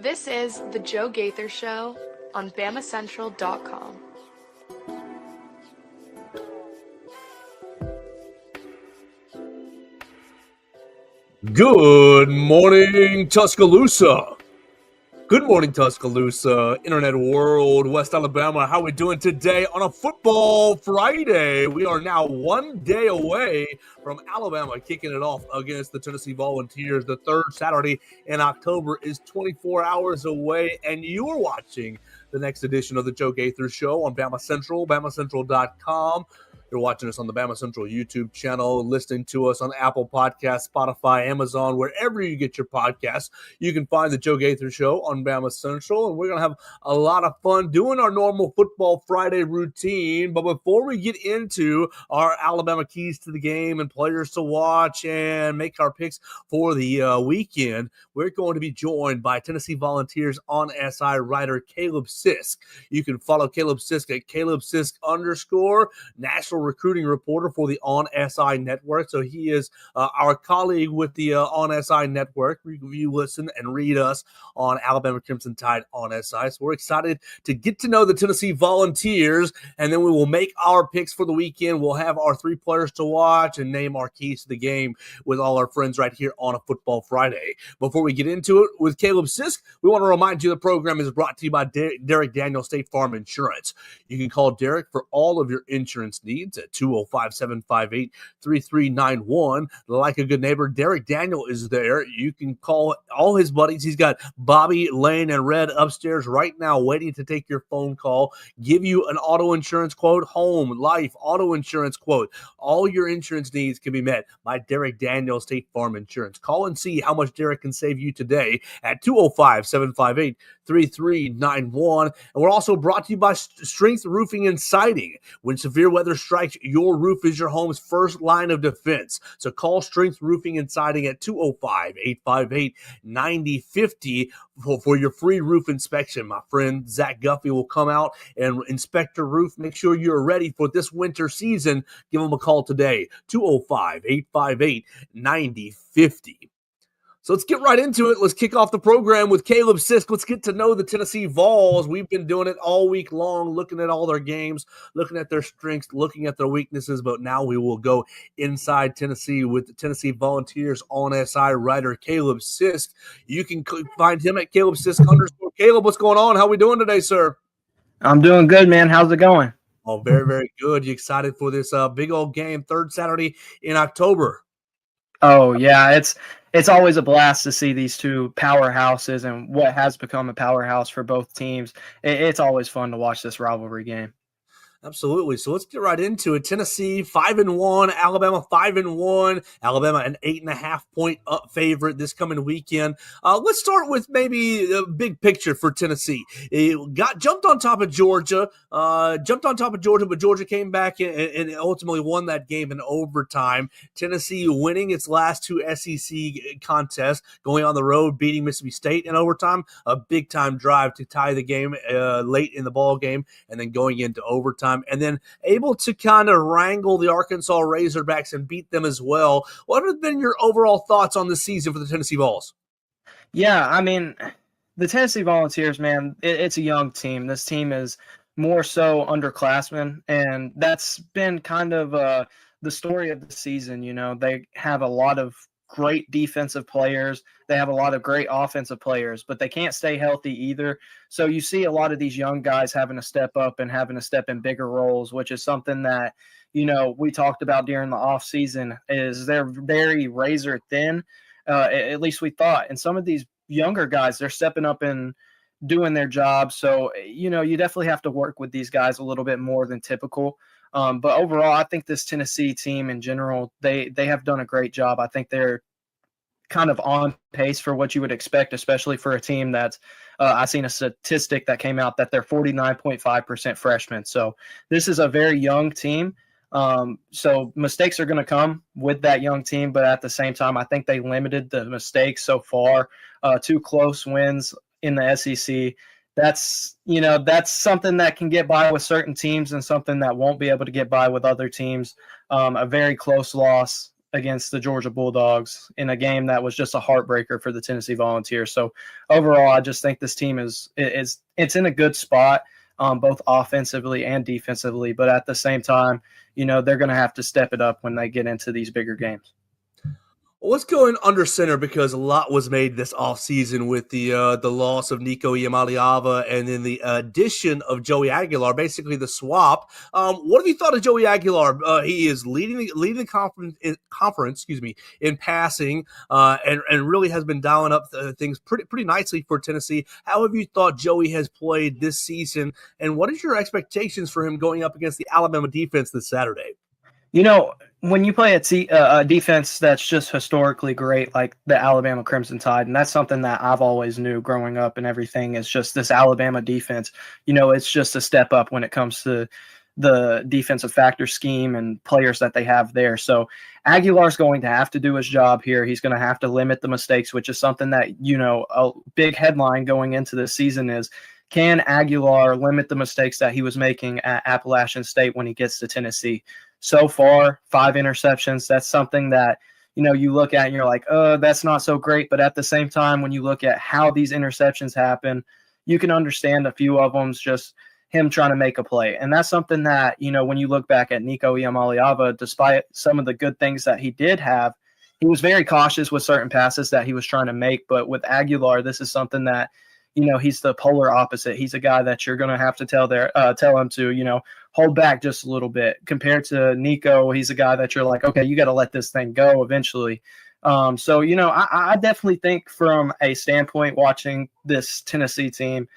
This is The Joe Gaither Show on BamaCentral.com. Good morning, Tuscaloosa. Good morning, Tuscaloosa, Internet World, West Alabama. How are we doing today on a Football Friday? We are now 1 day away from Alabama kicking it off against the Tennessee Volunteers. The third Saturday in October is 24 hours away, and you are watching the next edition of the Joe Gaither Show on BamaCentral, BamaCentral.com. You're watching us on the BamaCentral YouTube channel, listening to us on Apple Podcasts, Spotify, Amazon, wherever you get your podcasts. You can find the Joe Gaither Show on BamaCentral, and we're going to have a lot of fun doing our normal Football Friday routine. But before we get into our Alabama keys to the game and players to watch and make our picks for the weekend, we're going to be joined by Tennessee Volunteers on SI writer Caleb Sisk. You can follow Caleb Sisk at @CalebSisk_, national recruiting reporter for the On SI Network. So he is our colleague with the On SI Network. You listen and read us on Alabama Crimson Tide on SI. So we're excited to get to know the Tennessee Volunteers, and then we will make our picks for the weekend. We'll have our 3 players to watch and name our keys to the game with all our friends right here on a Football Friday. Before we get into it with Caleb Sisk, we want to remind you the program is brought to you by Derek Daniel State Farm Insurance. You can call Derek for all of your insurance needs at 205-758-3391. Like a good neighbor, Derek Daniel is there. You can call all his buddies. He's got Bobby, Lane, and Red upstairs right now waiting to take your phone call, give you an auto insurance quote, home, life, auto insurance quote. All your insurance needs can be met by Derek Daniel State Farm Insurance. Call and see how much Derek can save you today at 205-758-3391. And we're also brought to you by Strength Roofing and Siding. When severe weather strikes, your roof is your home's first line of defense. So call Strength Roofing and Siding at 205-858-9050 for your free roof inspection. My friend Zach Guffey will come out and inspect your roof. Make sure you're ready for this winter season. Give him a call today, 205-858-9050. So let's get right into it. Let's kick off the program with Caleb Sisk. Let's get to know the Tennessee Vols. We've been doing it all week long, looking at all their games, looking at their strengths, looking at their weaknesses. But now we will go inside Tennessee with the Tennessee Volunteers on SI writer Caleb Sisk. You can find him at CalebSisk_. Caleb, what's going on? How are we doing today, sir? I'm doing good, man. How's it going? Oh, very, very good. You excited for this big old game, third Saturday in October? Oh, yeah. It's always a blast to see these two powerhouses and what has become a powerhouse for both teams. It's always fun to watch this rivalry game. Absolutely. So let's get right into it. Tennessee 5-1, Alabama 5-1, Alabama an 8.5-point favorite this coming weekend. Let's start with maybe the big picture for Tennessee. It jumped on top of Georgia, but Georgia came back and ultimately won that game in overtime. Tennessee winning its last 2 SEC contests, going on the road, beating Mississippi State in overtime, a big time drive to tie the game late in the ball game, and then going into overtime. And then able to kind of wrangle the Arkansas Razorbacks and beat them as well. What have been your overall thoughts on this season for the Tennessee Vols? Yeah, I mean, the Tennessee Volunteers, man, it's a young team. This team is more so underclassmen, and that's been kind of the story of the season. You know, they have a lot of great defensive players. They have a lot of great offensive players, but they can't stay healthy either. So you see a lot of these young guys having to step up and having to step in bigger roles, which is something that, you know, we talked about during the offseason is they're very razor thin, at least we thought. And some of these younger guys, they're stepping up and doing their job. So, you know, you definitely have to work with these guys a little bit more than typical. But overall, I think this Tennessee team in general, they have done a great job. I think they're kind of on pace for what you would expect, especially for a team that's I seen a statistic that came out that they're 49.5% freshmen. So this is a very young team. So mistakes are going to come with that young team, but at the same time, I think they limited the mistakes so far. 2 close wins in the SEC. That's something that can get by with certain teams and something that won't be able to get by with other teams. A very close loss against the Georgia Bulldogs in a game that was just a heartbreaker for the Tennessee Volunteers. So overall, I just think this team is it's in a good spot, both offensively and defensively. But at the same time, they're going to have to step it up when they get into these bigger games. Let's go in under center because a lot was made this offseason with the loss of Nico Iamaleava and then the addition of Joey Aguilar, basically the swap. What have you thought of Joey Aguilar? He is leading the conference, in passing, and really has been dialing up things pretty nicely for Tennessee. How have you thought Joey has played this season, and what is your expectations for him going up against the Alabama defense this Saturday? When you play a defense that's just historically great, like the Alabama Crimson Tide, and that's something that I've always knew growing up and everything, is just this Alabama defense. It's just a step up when it comes to the defensive factor scheme and players that they have there. So Aguilar's going to have to do his job here. He's going to have to limit the mistakes, which is something that, a big headline going into this season is, can Aguilar limit the mistakes that he was making at Appalachian State when he gets to Tennessee? So far, 5 interceptions. That's something that, you look at and you're like, oh, that's not so great. But at the same time, when you look at how these interceptions happen, you can understand a few of them's just him trying to make a play. And that's something that, when you look back at Nico Iamaleava, despite some of the good things that he did have, he was very cautious with certain passes that he was trying to make. But with Aguilar, this is something that, he's the polar opposite. He's a guy that you're going to have to tell him to, hold back just a little bit. Compared to Nico, he's a guy that you're like, okay, you got to let this thing go eventually. So, I definitely think from a standpoint watching this Tennessee team,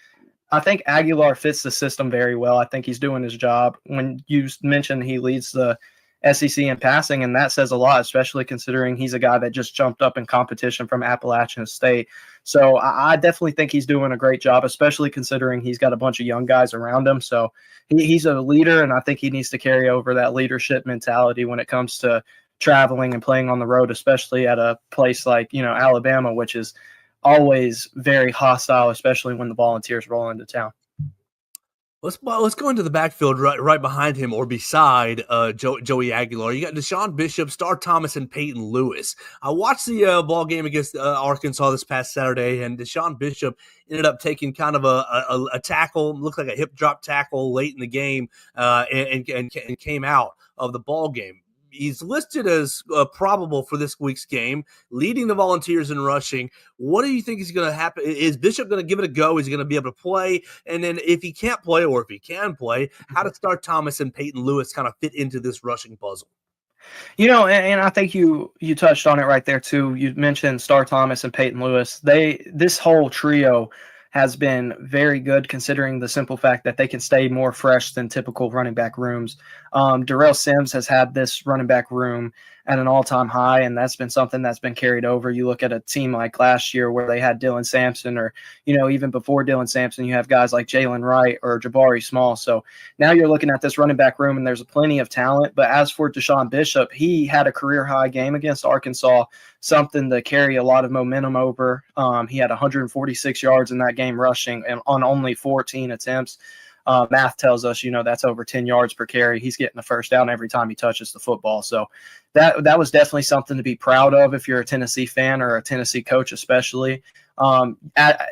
I think Aguilar fits the system very well. I think he's doing his job. When you mentioned he leads the SEC in passing, and that says a lot, especially considering he's a guy that just jumped up in competition from Appalachian State. So I definitely think he's doing a great job, especially considering he's got a bunch of young guys around him. So he's a leader, and I think he needs to carry over that leadership mentality when it comes to traveling and playing on the road, especially at a place like, Alabama, which is always very hostile, especially when the Volunteers roll into town. Let's go into the backfield right behind him or beside Joey Aguilar. You got Deshaun Bishop, Star Thomas, and Peyton Lewis. I watched the ball game against Arkansas this past Saturday, and Deshaun Bishop ended up taking kind of a tackle, looked like a hip drop tackle late in the game, and came out of the ball game. He's listed as probable for this week's game, leading the Volunteers in rushing. What do you think is going to happen? Is Bishop going to give it a go? Is he going to be able to play? And then if he can't play or if he can play, how does Star Thomas and Peyton Lewis kind of fit into this rushing puzzle? And I think you touched on it right there too. You mentioned Star Thomas and Peyton Lewis. This whole trio has been very good considering the simple fact that they can stay more fresh than typical running back rooms. Darrell Sims has had this running back room at an all-time high, and that's been something that's been carried over. You look at a team like last year where they had Dylan Sampson, or, even before Dylan Sampson, you have guys like Jalen Wright or Jabari Small. So now you're looking at this running back room, and there's plenty of talent. But as for Deshaun Bishop, he had a career-high game against Arkansas, something to carry a lot of momentum over. He had 146 yards in that game rushing and on only 14 attempts. Math tells us, that's over 10 yards per carry. He's getting the first down every time he touches the football. So that was definitely something to be proud of if you're a Tennessee fan or a Tennessee coach, especially.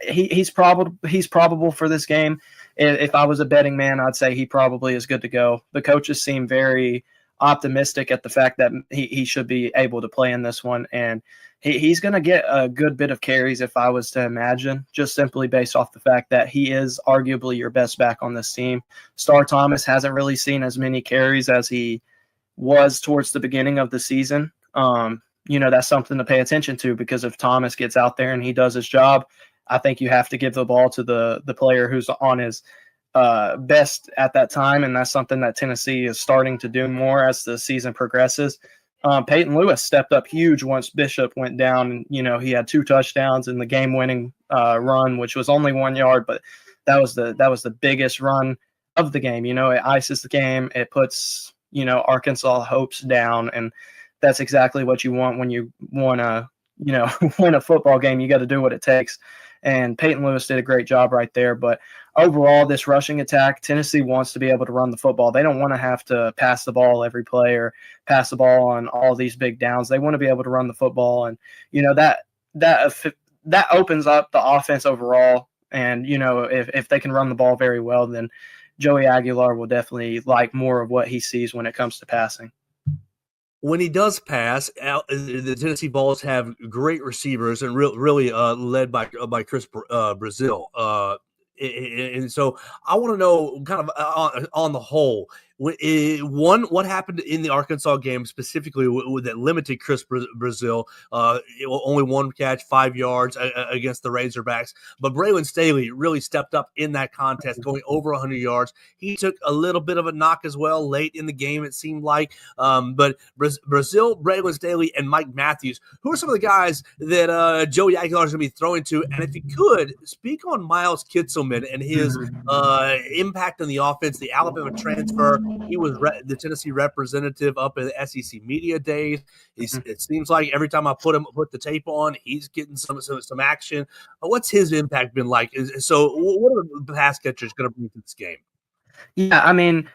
He's probable for this game. If I was a betting man, I'd say he probably is good to go. The coaches seem very optimistic at the fact that he should be able to play in this one, and he's going to get a good bit of carries if I was to imagine, just simply based off the fact that he is arguably your best back on this team. Star Thomas hasn't really seen as many carries as he was towards the beginning of the season. That's something to pay attention to, because if Thomas gets out there and he does his job, I think you have to give the ball to the player who's on his best at that time, and that's something that Tennessee is starting to do more as the season progresses. Peyton Lewis stepped up huge once Bishop went down, and he had 2 touchdowns in the game-winning run, which was only 1 yard, but that was the biggest run of the game. It ices the game. It puts Arkansas hopes down, and that's exactly what you want when you want to win a football game. You got to do what it takes. and Peyton Lewis did a great job right there. But overall, this rushing attack, Tennessee wants to be able to run the football. They don't want to have to pass the ball every play or pass the ball on all these big downs. They want to be able to run the football, and that opens up the offense overall. And if they can run the ball very well, then Joey Aguilar will definitely like more of what he sees when it comes to passing. When he does pass, the Tennessee Vols have great receivers and really led by Chris Brazil. And so I want to know kind of on the whole, what happened in the Arkansas game specifically that limited Chris Brazil? Only one catch, 5 yards against the Razorbacks. But Braylon Staley really stepped up in that contest, going over 100 yards. He took a little bit of a knock as well late in the game, it seemed like. But Brazil, Braylon Staley, and Mike Matthews, who are some of the guys that Joey Aguilar is going to be throwing to? And if you could, speak on Miles Kitselman and his impact on the offense, the Alabama transfer. He was the Tennessee representative up in the SEC media days. It seems like every time I put the tape on, he's getting some action. What's his impact been like? So what are the pass catchers going to bring to this game? Yeah, I mean,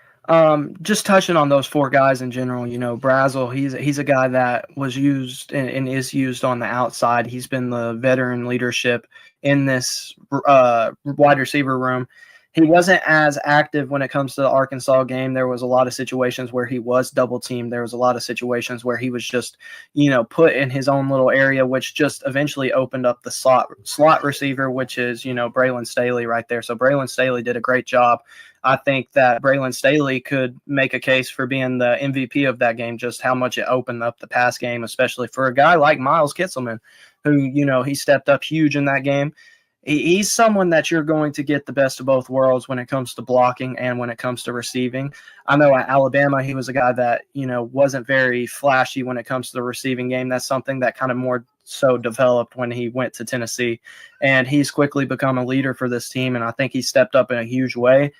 just touching on those four guys in general, Brazel, he's a guy that was used and is used on the outside. He's been the veteran leadership in this wide receiver room. He wasn't as active when it comes to the Arkansas game. There was a lot of situations where he was double teamed. There was a lot of situations where he was just, put in his own little area, which just eventually opened up the slot receiver, which is, Braylon Staley right there. So Braylon Staley did a great job. I think that Braylon Staley could make a case for being the MVP of that game, just how much it opened up the pass game, especially for a guy like Miles Kitselman, who, he stepped up huge in that game. He's someone that you're going to get the best of both worlds when it comes to blocking and when it comes to receiving. I know at Alabama, he was a guy that, wasn't very flashy when it comes to the receiving game. That's something that kind of more so developed when he went to Tennessee. And he's quickly become a leader for this team, and I think he stepped up in a huge way.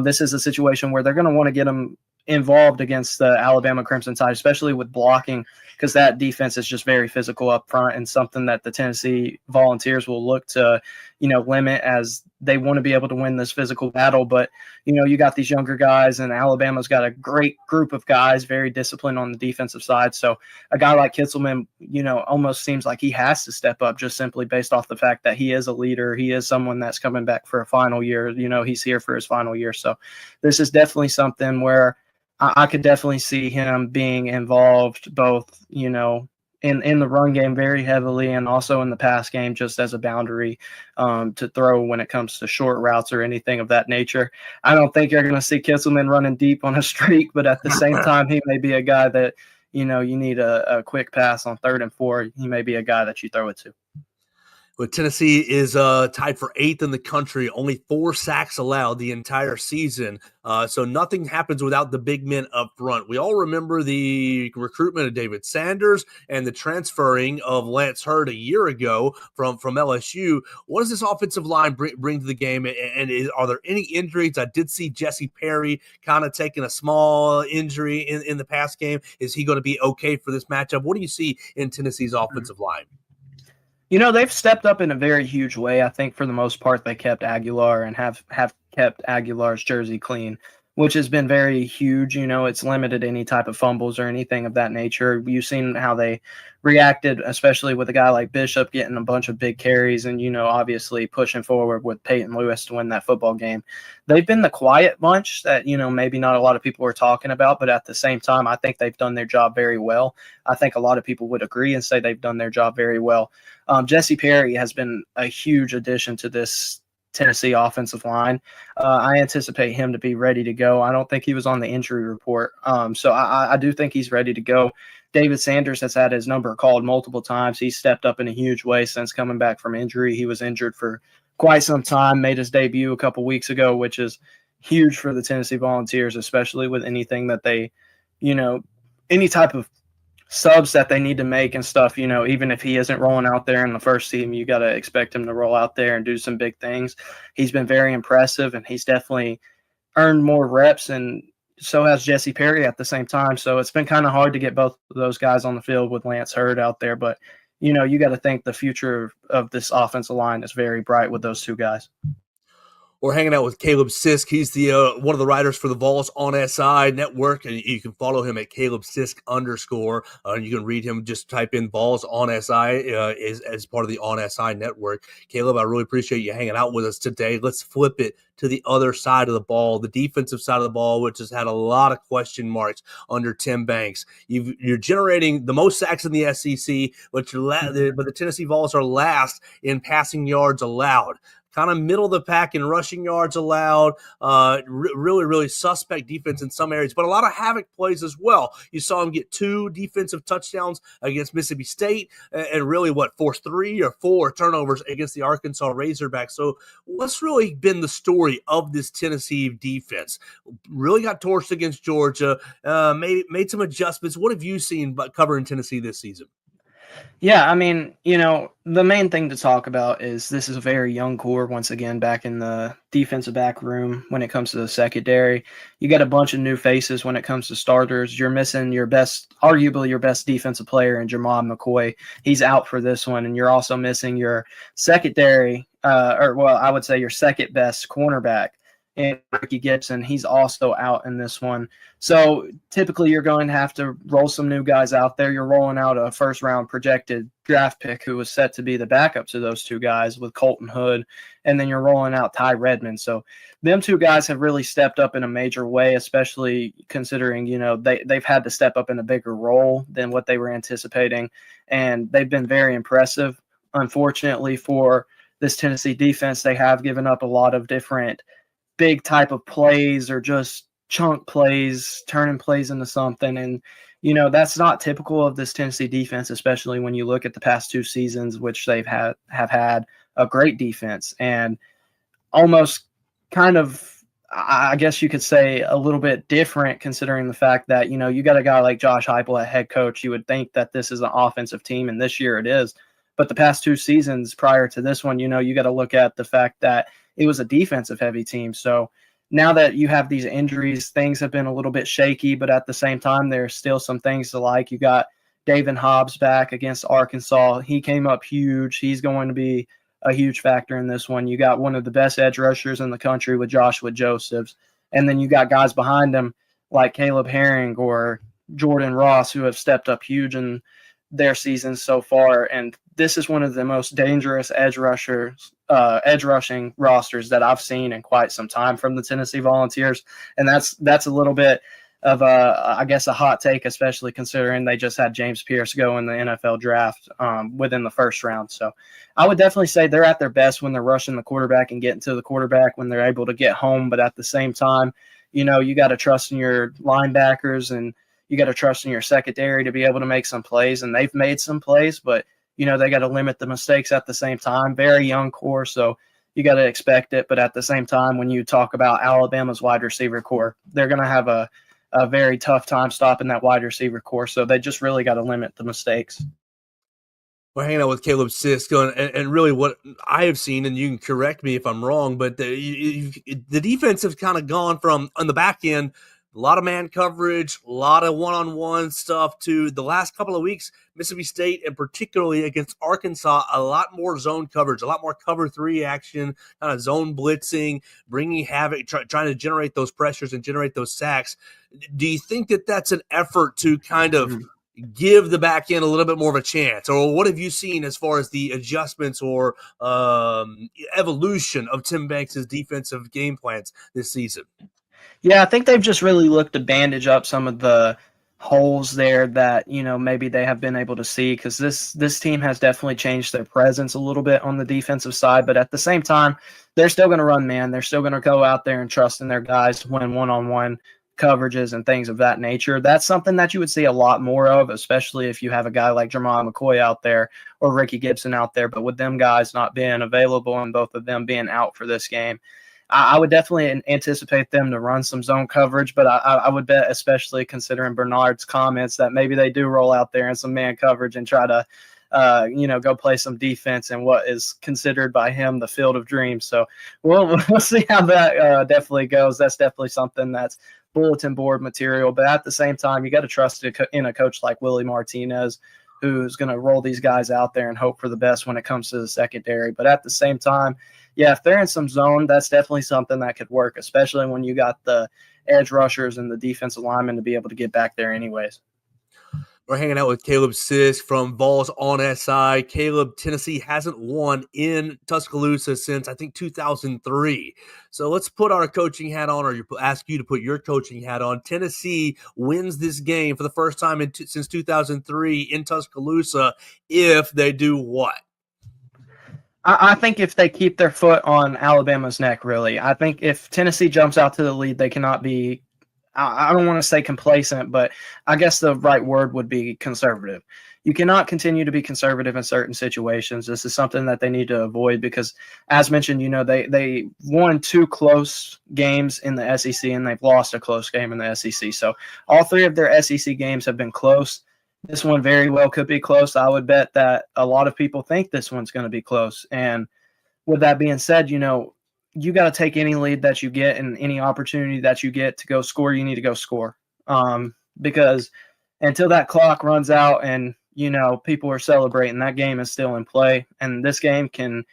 This is a situation where they're going to want to get him involved against the Alabama Crimson Tide, especially with blocking, because that defense is just very physical up front and something that the Tennessee Volunteers will look to, limit as they want to be able to win this physical battle. But, you got these younger guys, and Alabama's got a great group of guys, very disciplined on the defensive side. So a guy like Kitselman, almost seems like he has to step up just simply based off the fact that he is a leader. He is someone that's coming back for a final year. He's here for his final year. So this is definitely something where I could definitely see him being involved both, in the run game very heavily and also in the pass game just as a boundary to throw when it comes to short routes or anything of that nature. I don't think you're going to see Kitselman running deep on a streak, but at the same time, he may be a guy that, you need a quick pass on 3rd and 4. He may be a guy that you throw it to. But Tennessee is tied for 8th in the country, only 4 sacks allowed the entire season. So nothing happens without the big men up front. We all remember the recruitment of David Sanders and the transferring of Lance Hurd a year ago from LSU. What does this offensive line bring to the game? And are there any injuries? I did see Jesse Perry kind of taking a small injury in the past game. Is he going to be okay for this matchup? What do you see in Tennessee's offensive line? They've stepped up in a very huge way. I think for the most part, they kept Aguilar and have kept Aguilar's jersey clean, which has been very huge. It's limited any type of fumbles or anything of that nature. You've seen how they reacted, especially with a guy like Bishop getting a bunch of big carries and, obviously pushing forward with Peyton Lewis to win that football game. They've been the quiet bunch that, maybe not a lot of people are talking about, but at the same time, I think they've done their job very well. I think a lot of people would agree and say they've done their job very well. Jesse Perry has been a huge addition to this Tennessee offensive line. I anticipate him to be ready to go. I don't think he was on the injury report. So I do think he's ready to go. David Sanders has had his number called multiple times. He's stepped up in a huge way since coming back from injury. He was injured for quite some time, made his debut a couple weeks ago, which is huge for the Tennessee Volunteers, especially with anything that they, any type of subs that they need to make and stuff, even if he isn't rolling out there in the first team, you got to expect him to roll out there and do some big things. He's been very impressive, and he's definitely earned more reps, and so has Jesse Perry at the same time. So it's been kind of hard to get both of those guys on the field with Lance Hurd out there, but you got to think the future of this offensive line is very bright with those two guys. We're hanging out with Caleb Sisk. He's the one of the writers for the Vols on SI Network, and you can follow him at Caleb Sisk _. You can read him, just type in Vols on SI as part of the on SI Network. Caleb, I really appreciate you hanging out with us today. Let's flip it to the other side of the ball, the defensive side of the ball, which has had a lot of question marks under Tim Banks. You're generating the most sacks in the SEC, but the Tennessee Vols are last in passing yards allowed. Kind of middle of the pack in rushing yards allowed, really, really suspect defense in some areas, but a lot of havoc plays as well. You saw him get 2 defensive touchdowns against Mississippi State and really, forced 3 or 4 turnovers against the Arkansas Razorbacks. So what's really been the story of this Tennessee defense? Really got torched against Georgia, made some adjustments. What have you seen covering Tennessee this season? Yeah, I mean, the main thing to talk about is this is a very young core, once again, back in the defensive back room when it comes to the secondary. You got a bunch of new faces when it comes to starters. You're missing arguably your best defensive player in Jermon McCoy. He's out for this one, and you're also missing your secondary, I would say your second best cornerback. And Ricky Gibson, he's also out in this one. So typically you're going to have to roll some new guys out there. You're rolling out a first-round projected draft pick who was set to be the backup to those two guys with Colton Hood, and then you're rolling out Ty Redmond. So them two guys have really stepped up in a major way, especially considering, they've had to step up in a bigger role than what they were anticipating, and they've been very impressive. Unfortunately for this Tennessee defense, they have given up a lot of different big type of plays or just chunk plays, turning plays into something. And, that's not typical of this Tennessee defense, especially when you look at the past 2 seasons, which have had a great defense and almost kind of, I guess you could say, a little bit different considering the fact that, you got a guy like Josh Heupel at head coach. You would think that this is an offensive team, and this year it is. But the past 2 seasons prior to this one, you got to look at the fact that it was a defensive-heavy team. So now that you have these injuries, things have been a little bit shaky, but at the same time, there's still some things to like. You got David Hobbs back against Arkansas. He came up huge. He's going to be a huge factor in this one. You got one of the best edge rushers in the country with Joshua Josephs. And then you got guys behind him like Caleb Herring or Jordan Ross who have stepped up huge in their seasons so far. And this is one of the most dangerous edge rushing rosters that I've seen in quite some time from the Tennessee Volunteers. And that's a little bit of I guess a hot take, especially considering they just had James Pierce go in the NFL draft within the first round. So I would definitely say they're at their best when they're rushing the quarterback and getting to the quarterback when they're able to get home. But at the same time, you got to trust in your linebackers and you got to trust in your secondary to be able to make some plays. And they've made some plays, but they got to limit the mistakes at the same time. Very young core, so you got to expect it. But at the same time, when you talk about Alabama's wide receiver core, they're going to have a very tough time stopping that wide receiver core. So they just really got to limit the mistakes. We're hanging out with Caleb Sisk, and really what I have seen, and you can correct me if I'm wrong, but the defense has kind of gone from, on the back end, a lot of man coverage, a lot of one-on-one stuff to the last couple of weeks, Mississippi State, and particularly against Arkansas, a lot more zone coverage, a lot more cover 3 action, kind of zone blitzing, bringing havoc, trying to generate those pressures and generate those sacks. Do you think that that's an effort to kind of give the back end a little bit more of a chance? Or what have you seen as far as the adjustments or evolution of Tim Banks' defensive game plans this season? Yeah, I think they've just really looked to bandage up some of the holes there that, maybe they have been able to see, because this team has definitely changed their presence a little bit on the defensive side. But at the same time, they're still going to run man. They're still going to go out there and trust in their guys to win one-on-one coverages and things of that nature. That's something that you would see a lot more of, especially if you have a guy like Jermon McCoy out there or Ricky Gibson out there. But with them guys not being available and both of them being out for this game, I would definitely anticipate them to run some zone coverage, but I would bet, especially considering Bernard's comments, that maybe they do roll out there in some man coverage and try to, go play some defense in what is considered by him the field of dreams. So we'll see how that definitely goes. That's definitely something that's bulletin board material. But at the same time, you got to trust in a coach like Willie Martinez, who's going to roll these guys out there and hope for the best when it comes to the secondary. But at the same time, yeah, if they're in some zone, that's definitely something that could work, especially when you got the edge rushers and the defensive linemen to be able to get back there anyways. We're hanging out with Caleb Sisk from Vols on SI. Caleb, Tennessee hasn't won in Tuscaloosa since, I think, 2003. So let's put our coaching hat on, or ask you to put your coaching hat on. Tennessee wins this game for the first time since 2003 in Tuscaloosa if they do what? I think if they keep their foot on Alabama's neck, really. I think if Tennessee jumps out to the lead, they cannot be – I don't want to say complacent, but I guess the right word would be conservative. You cannot continue to be conservative in certain situations. This is something that they need to avoid because, as mentioned, they won 2 close games in the SEC and they've lost a close game in the SEC. So all 3 of their SEC games have been close. This one very well could be close. I would bet that a lot of people think this one's going to be close. And with that being said, you got to take any lead that you get and any opportunity that you get to go score, you need to go score. Because until that clock runs out and, people are celebrating, that game is still in play. And this game can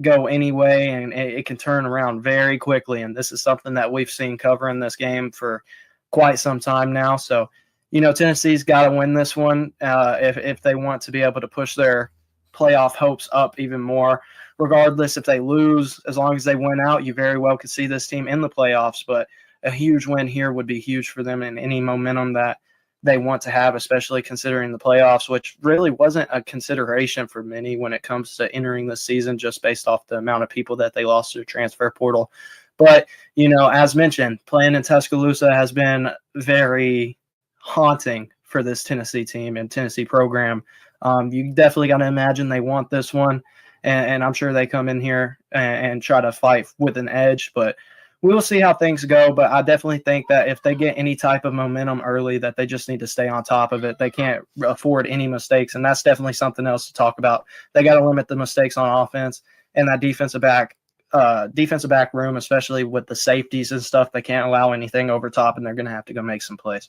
go any way and it can turn around very quickly. And this is something that we've seen covering this game for quite some time now. So, Tennessee's got to win this one if they want to be able to push their playoff hopes up even more. Regardless if they lose, as long as they win out, you very well could see this team in the playoffs. But a huge win here would be huge for them in any momentum that they want to have, especially considering the playoffs, which really wasn't a consideration for many when it comes to entering the season just based off the amount of people that they lost to the transfer portal. But, as mentioned, playing in Tuscaloosa has been very haunting for this Tennessee team and Tennessee program. You definitely got to imagine they want this one. And I'm sure they come in here and try to fight with an edge, but we will see how things go. But I definitely think that if they get any type of momentum early, that they just need to stay on top of it. They can't afford any mistakes, and that's definitely something else to talk about. They got to limit the mistakes on offense and that defensive back room, especially with the safeties and stuff. They can't allow anything over top, and they're going to have to go make some plays.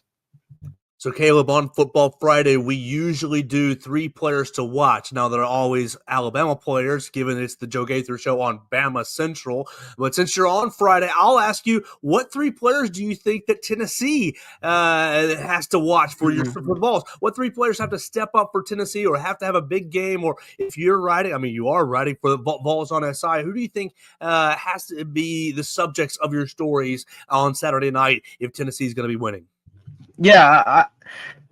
So, Caleb, on Football Friday, we usually do 3 players to watch. Now, they're always Alabama players, given it's the Joe Gaither show on BamaCentral. But since you're on Friday, I'll ask you, what 3 players do you think that Tennessee has to watch for the Vols? What 3 players have to step up for Tennessee or have to have a big game? Or if you're writing, you are writing for the Vols on SI, who do you think has to be the subjects of your stories on Saturday night if Tennessee is going to be winning? Yeah,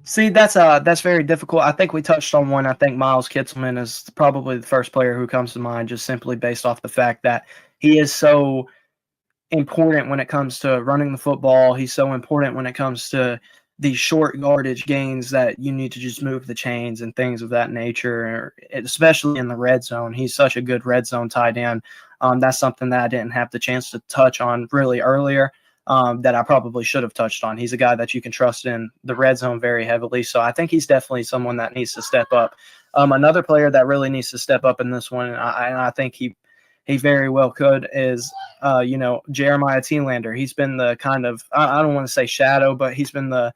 see, that's very difficult. I think we touched on one. I think Miles Kitselman is probably the first player who comes to mind, just simply based off the fact that he is so important when it comes to running the football. He's so important when it comes to these short yardage gains that you need to just move the chains and things of that nature, especially in the red zone. He's such a good red zone tight end. That's something that I didn't have the chance to touch on really earlier. That I probably should have touched on. He's a guy that you can trust in the red zone very heavily. So I think he's definitely someone that needs to step up. Another player that really needs to step up in this one, and I think he very well could, is Jeremiah Thielander. He's been the kind of, I don't want to say shadow, but he's been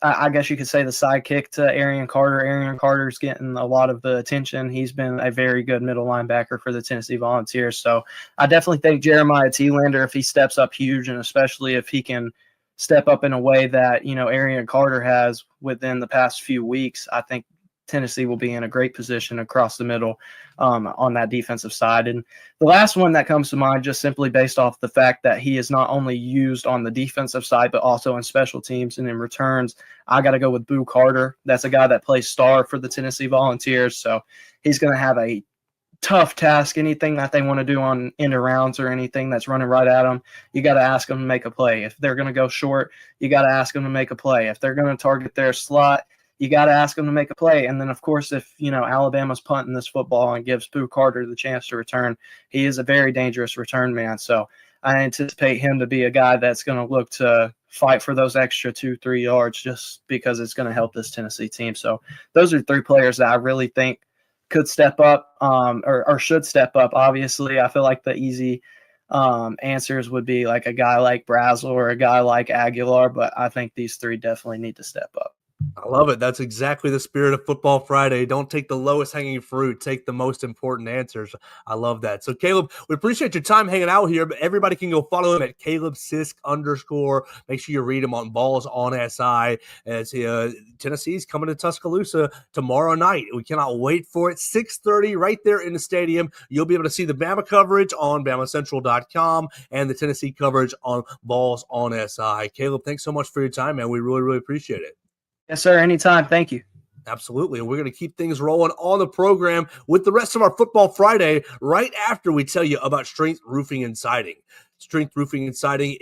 I guess you could say the sidekick to Arian Carter. Arian Carter's getting a lot of the attention. He's been a very good middle linebacker for the Tennessee Volunteers. So I definitely think Jeremiah Thielander, if he steps up huge, and especially if he can step up in a way that, Arian Carter has within the past few weeks, I think Tennessee will be in a great position across the middle on that defensive side. And the last one that comes to mind, just simply based off the fact that he is not only used on the defensive side, but also in special teams and in returns, I got to go with Boo Carter. That's a guy that plays star for the Tennessee Volunteers. So he's going to have a tough task. Anything that they want to do on end arounds or anything that's running right at them, you got to ask them to make a play. If they're going to go short, you got to ask them to make a play. If they're going to target their slot, you got to ask them to make a play. And then, of course, if, Alabama's punting this football and gives Boo Carter the chance to return, he is a very dangerous return man. So I anticipate him to be a guy that's going to look to fight for those extra 2-3 yards just because it's going to help this Tennessee team. So those are 3 players that I really think could step up or should step up. Obviously, I feel like the easy answers would be like a guy like Brazel or a guy like Aguilar, but I think these 3 definitely need to step up. I love it. That's exactly the spirit of Football Friday. Don't take the lowest hanging fruit. Take the most important answers. I love that. So, Caleb, we appreciate your time hanging out here, but everybody can go follow him at Caleb Sisk _. Make sure you read him on Balls on SI. As Tennessee's coming to Tuscaloosa tomorrow night. We cannot wait for it. 6:30 right there in the stadium. You'll be able to see the Bama coverage on BamaCentral.com and the Tennessee coverage on Balls on SI. Caleb, thanks so much for your time, man. We really, really appreciate it. Yes, sir. Anytime. Thank you. Absolutely. And we're going to keep things rolling on the program with the rest of our Football Friday right after we tell you about Strength Roofing and Siding. Strength Roofing and Siding,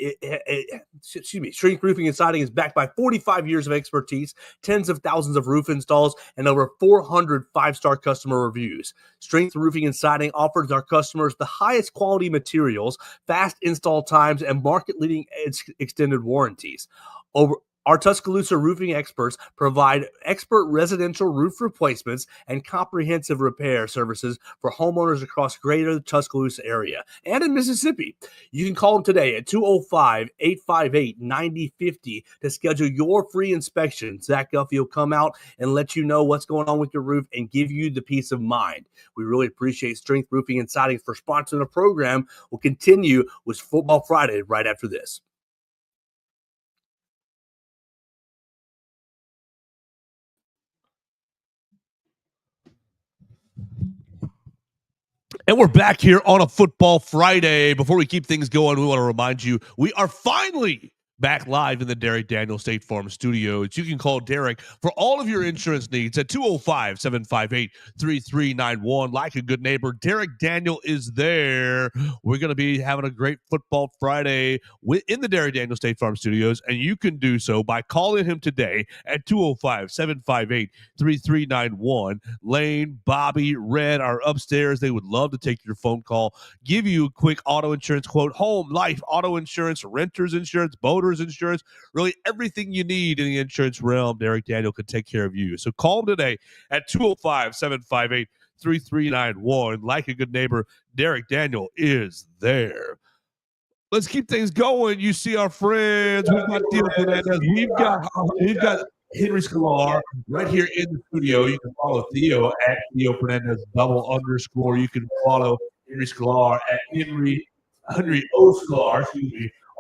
Strength Roofing and Siding is backed by 45 years of expertise, tens of thousands of roof installs, and over 400 five-star customer reviews. Strength Roofing and Siding offers our customers the highest quality materials, fast install times, and market-leading extended warranties. Our Tuscaloosa roofing experts provide expert residential roof replacements and comprehensive repair services for homeowners across greater Tuscaloosa area and in Mississippi. You can call them today at 205-858-9050 to schedule your free inspection. Zach Guffey will come out and let you know what's going on with your roof and give you the peace of mind. We really appreciate Strength Roofing and Siding for sponsoring the program. We'll continue with Football Friday right after this. And we're back here on a Football Friday. Before we keep things going, we want to remind you we are finally back live in the Derek Daniel State Farm Studios. You can call Derek for all of your insurance needs at 205-758-3391. Like a good neighbor, Derek Daniel is there. We're going to be having a great Football Friday in the Derek Daniel State Farm Studios, and you can do so by calling him today at 205-758-3391. Lane, Bobby, Red are upstairs. They would love to take your phone call, give you a quick auto insurance quote, home, life, auto insurance, renter's insurance, boater insurance, really everything you need in the insurance realm. Derek Daniel can take care of you. So call him today at 205-758-3391. Like a good neighbor, Derek Daniel is there. Let's keep things going. You see our friends. We've got Theo Fernandez. We've got Henry Sklar right here in the studio. You can follow Theo at Theo Fernandez _. You can follow Henry Sklar at Henry O. Sklar,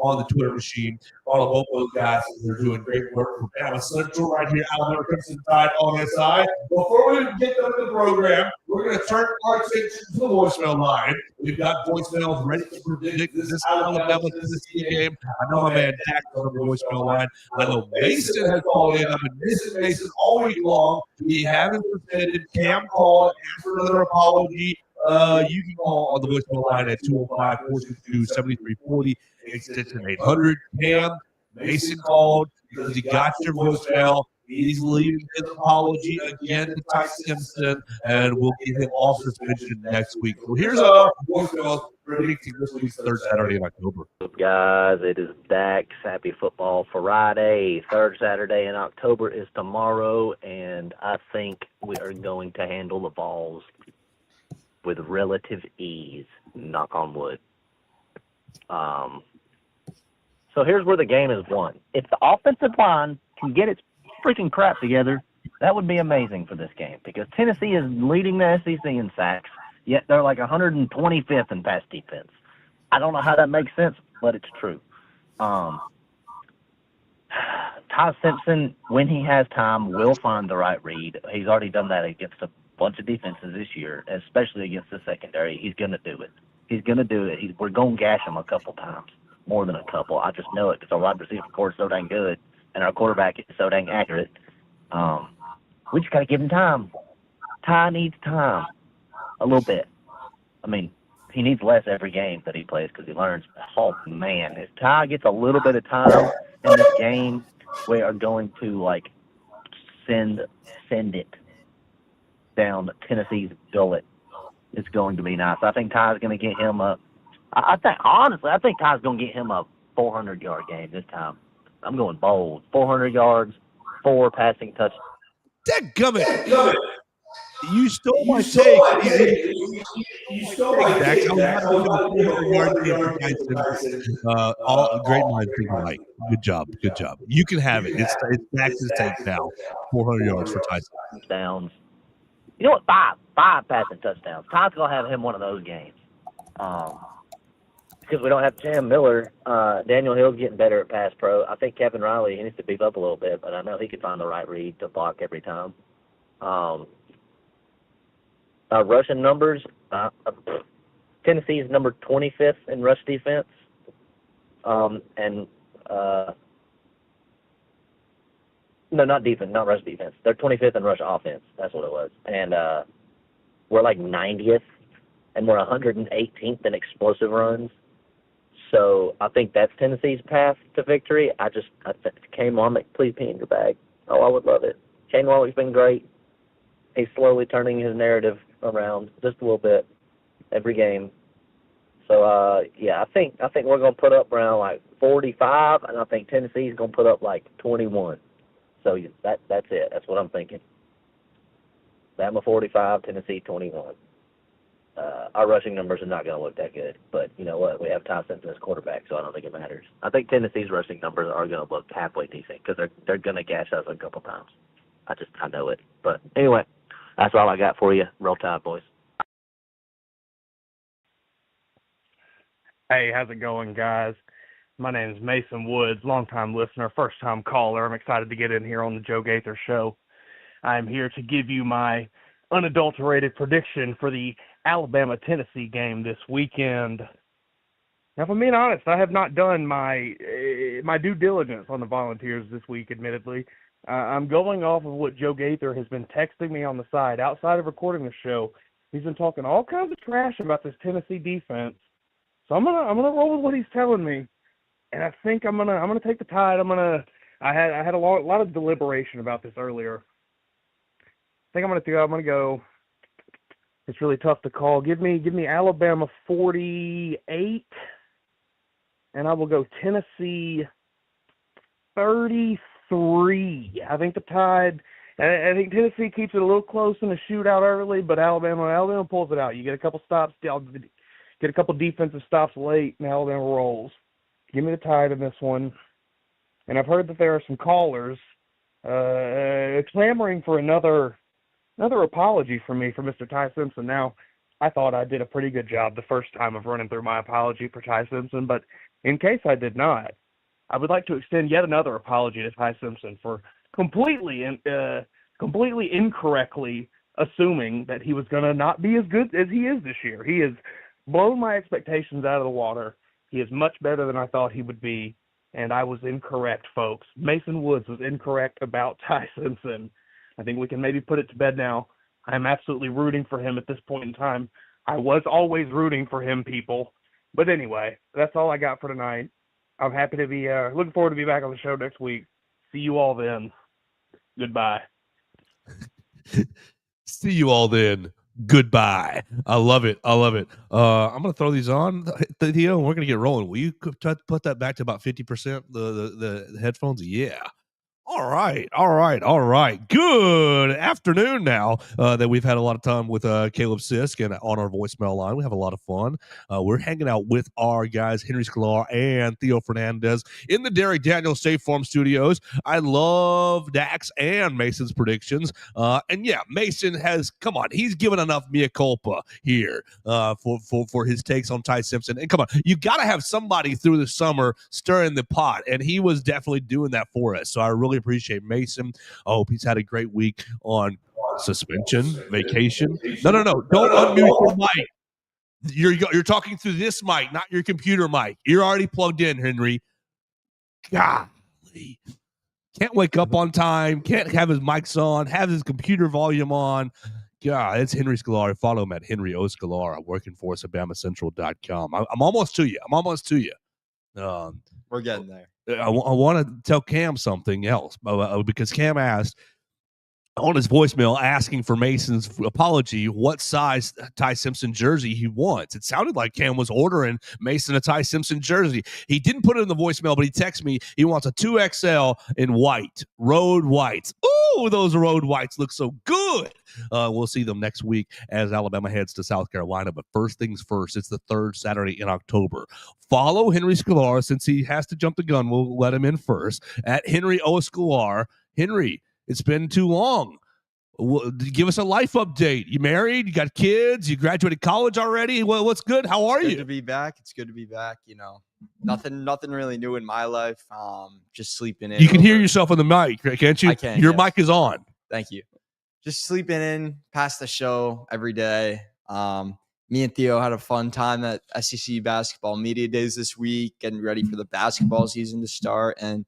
on the Twitter machine. Follow both those guys. They're doing great work for BamaCentral right here, Alabama Crimson Tide on SI. Before we get them to the program, we're going to turn our attention to the voicemail line. We've got voicemails ready to predict this Alabama Tennessee game. I know my man Jack on the voicemail line. I know Mason has called in. I've been missing Mason all week long. We haven't suspended. Cam called, asked for another apology. You can call on the voicemail line at 205-462-7340, extension 800. Cam, Mason called because he got your voicemail. He's leaving his apology again to Ty Simpson, and we'll give him all suspension next week. So here's our voicemail predicting this week's third Saturday in October. What's up, guys? It is Dax. Happy Football Friday. Third Saturday in October is tomorrow, and I think we are going to handle the balls with relative ease, knock on wood. So here's where the game is won. If the offensive line can get its freaking crap together, that would be amazing for this game, because Tennessee is leading the SEC in sacks, yet they're like 125th in pass defense. I don't know how that makes sense, but it's true. Ty Simpson, when he has time, will find the right read. He's already done that against a bunch of defenses this year, especially against the secondary. He's going to do it. He's going to do it. We're going to gash him a couple times, more than a couple. I just know it because our wide receiver core is so dang good, and our quarterback is so dang accurate. We just got to give him time. Ty needs time a little bit. I mean, he needs less every game that he plays because he learns. Oh, man, if Ty gets a little bit of time in this game, we are going to, like, send it down Tennessee's gullet. It's going to be nice. I think Ty's going to get him I think Ty's going to get him a 400-yard game this time. I'm going bold. 400 yards, 4 passing touchdowns. Dadgummit. You stole my take. Dax. I was about to give a 400-yard game for Tyson. All great minds think alike. Good job. You can have it. It's Dax's take now. 400 yards for Tyson. Touchdowns. You know what? Five passing touchdowns. Todd's gonna have him one of those games. Because we don't have Cam Miller. Daniel Hill's getting better at pass pro. I think Kevin Riley, he needs to beef up a little bit, but I know he can find the right read to block every time. Rushing numbers, Tennessee's number 25th in rush defense. No, not defense, not rush defense. They're 25th in rush offense. That's what it was. And we're like 90th, and we're 118th in explosive runs. So I think that's Tennessee's path to victory. Kane Warwick, please be in your bag. Oh, I would love it. Kane Warwick's been great. He's slowly turning his narrative around just a little bit every game. So I think we're gonna put up around like 45, and I think Tennessee's gonna put up like 21. So that's it. That's what I'm thinking. Bama 45, Tennessee 21. Our rushing numbers are not going to look that good, but you know what? We have Ty Simpson as quarterback, so I don't think it matters. I think Tennessee's rushing numbers are going to look halfway decent because they're going to gash us a couple times. I know it. But anyway, that's all I got for you. Roll Tide, boys. Hey, how's it going, guys? My name is Mason Woods, longtime listener, first-time caller. I'm excited to get in here on the Joe Gaither Show. I'm here to give you my unadulterated prediction for the Alabama-Tennessee game this weekend. Now, if I'm being honest, I have not done my due diligence on the Volunteers this week, admittedly. I'm going off of what Joe Gaither has been texting me on the side. Outside of recording the show, he's been talking all kinds of trash about this Tennessee defense. So I'm gonna roll with what he's telling me, and I think I'm gonna take the Tide. I had a lot of deliberation about this earlier. I think I'm gonna go. It's really tough to call. Give me Alabama 48, and I will go Tennessee 33. I think the Tide. I think Tennessee keeps it a little close in the shootout early, but Alabama pulls it out. You get a couple stops, get a couple defensive stops late, and Alabama rolls. Give me the Tide in this one. And I've heard that there are some callers clamoring for another apology from me for Mr. Ty Simpson. Now, I thought I did a pretty good job the first time of running through my apology for Ty Simpson, but in case I did not, I would like to extend yet another apology to Ty Simpson for completely incorrectly assuming that he was going to not be as good as he is this year. He has blown my expectations out of the water. He is much better than I thought he would be, and I was incorrect, folks. Mason Woods was incorrect about Ty Simpson. I think we can maybe put it to bed now. I'm absolutely rooting for him at this point in time. I was always rooting for him, people. But anyway, that's all I got for tonight. I'm happy to be looking forward to be back on the show next week. See you all then. Goodbye. See you all then. Goodbye. I love it. I'm going to throw these on, Theo, and we're going to get rolling. Will you put that back to about 50%, the headphones? Yeah. All right. Good afternoon now that we've had a lot of time with Caleb Sisk and on our voicemail line. We have a lot of fun. We're hanging out with our guys, Henry Sklar and Theo Fernandez in the Derek Daniels State Farm Studios. I love Dax and Mason's predictions. And yeah, Mason he's given enough mea culpa here for his takes on Ty Simpson. And come on, you got to have somebody through the summer stirring the pot. And he was definitely doing that for us. So I really appreciate Mason. I hope he's had a great week on suspension, vacation. No. Don't unmute your mic. You're talking through this mic, not your computer mic. You're already plugged in, Henry. Golly. Can't wake up on time. Can't have his mics on. Have his computer volume on. God, it's Henry Sklar. Follow him at Henry O. Sklar. Working for us at BamaCentral.com. I'm almost to you. We're getting there. I want to tell Cam something else because Cam asked, on his voicemail asking for Mason's apology what size Ty Simpson jersey he wants. It sounded like Cam was ordering Mason a Ty Simpson jersey. He didn't put it in the voicemail, but he texted me he wants a 2XL in white, road whites. Ooh, those road whites look so good. We'll see them next week as Alabama heads to South Carolina. But first things first, it's the third Saturday in October. Follow Henry Sklar since he has to jump the gun. We'll let him in first at Henry O. Sklar. Henry, it's been too long. Give us a life update. You married? You got kids? You graduated college already? Well, what's good? How are you? Good to be back. It's good to be back. You know, nothing really new in my life. Just sleeping in. You can hear yourself on the mic, can't you? I can. Your yes. mic is on. Thank you. Just sleeping in past the show every day. Me and Theo had a fun time at SEC basketball media days this week, getting ready for the basketball season to start, and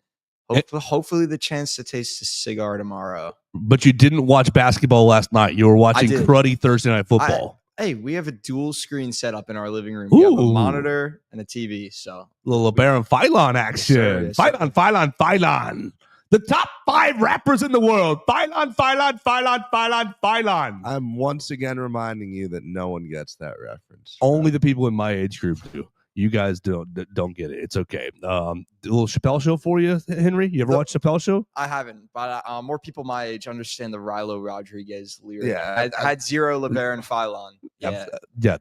hopefully the chance to taste a cigar tomorrow. But you didn't watch basketball last night. You were watching cruddy Thursday Night Football. Hey, we have a dual screen setup in our living room. We have a monitor and a TV. So little LeBaron Phylon action. Yes, Phylon. The top 5 rappers in the world. Phylon. I'm once again reminding you that no one gets that reference. Only the people in my age group do. You guys don't get it. It's okay. A little Chappelle Show for you, Henry. You ever watch Chappelle Show? I haven't, but more people my age understand the Rilo Rodriguez lyric. Yeah, I had zero LeBaron Phylon. Yeah,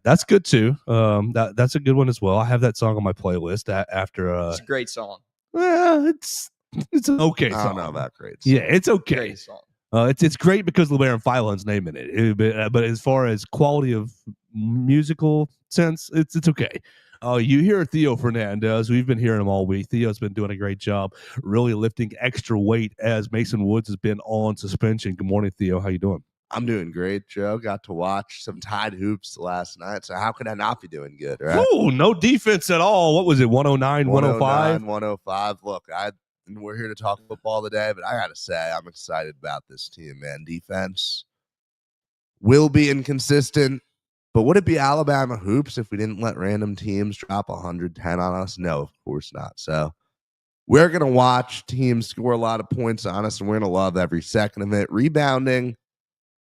that's good too. That's a good one as well. I have that song on my playlist after. It's a great song. Well, it's an okay song. I don't know about great. Yeah, it's okay. Great song. It's great because LeBaron Phylon's name in it. But as far as quality of musical sense, it's okay. You hear Theo Fernandez. We've been hearing him all week. Theo's been doing a great job, really lifting extra weight as Mason Woods has been on suspension. Good morning, Theo. How you doing? I'm doing great, Joe. Got to watch some tied hoops last night, so how could I not be doing good, right? Ooh, no defense at all. What was it, 109, 105? 105. Look, we're here to talk football today, but I got to say I'm excited about this team, man. Defense will be inconsistent. But would it be Alabama hoops if we didn't let random teams drop 110 on us? No, of course not. So we're going to watch teams score a lot of points on us, and we're going to love every second of it. Rebounding,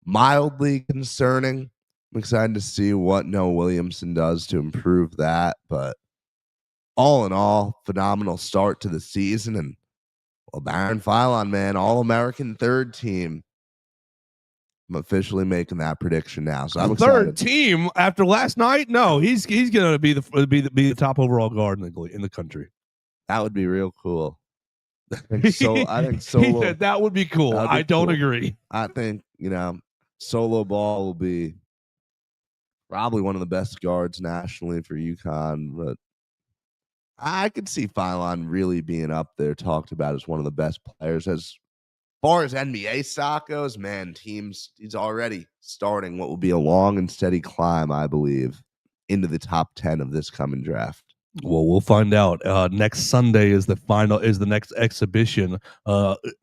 mildly concerning. I'm excited to see what Noah Williamson does to improve that. But all in all, phenomenal start to the season. And, well, Baron Phylon, man, All-American third team. I'm officially making that prediction now, so I'm excited. Third team after last night? No, he's going to be the top overall guard in the country. That would be real cool. I think Solo. That would be cool. I don't agree. I think Solo Ball will be probably one of the best guards nationally for UConn, but I could see Phylon really being up there, talked about as one of the best players. As far as NBA stock goes, man, he's already starting what will be a long and steady climb, I believe, into the top 10 of this coming draft. Well, we'll find out. Next Sunday is the next exhibition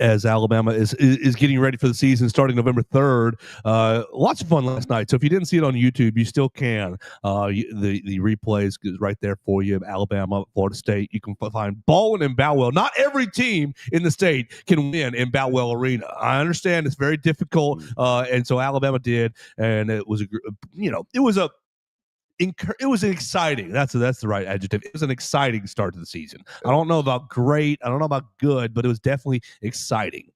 as Alabama is getting ready for the season starting November 3rd. Lots of fun last night. So if you didn't see it on YouTube, you still can. The replays is right there for you. Alabama, Florida State. You can find ballin' in Boutwell. Not every team in the state can win in Boutwell Arena. I understand it's very difficult, and so Alabama did, and it was it was exciting. That's the right adjective. It was an exciting start to the season. I don't know about great. I don't know about good, but it was definitely exciting.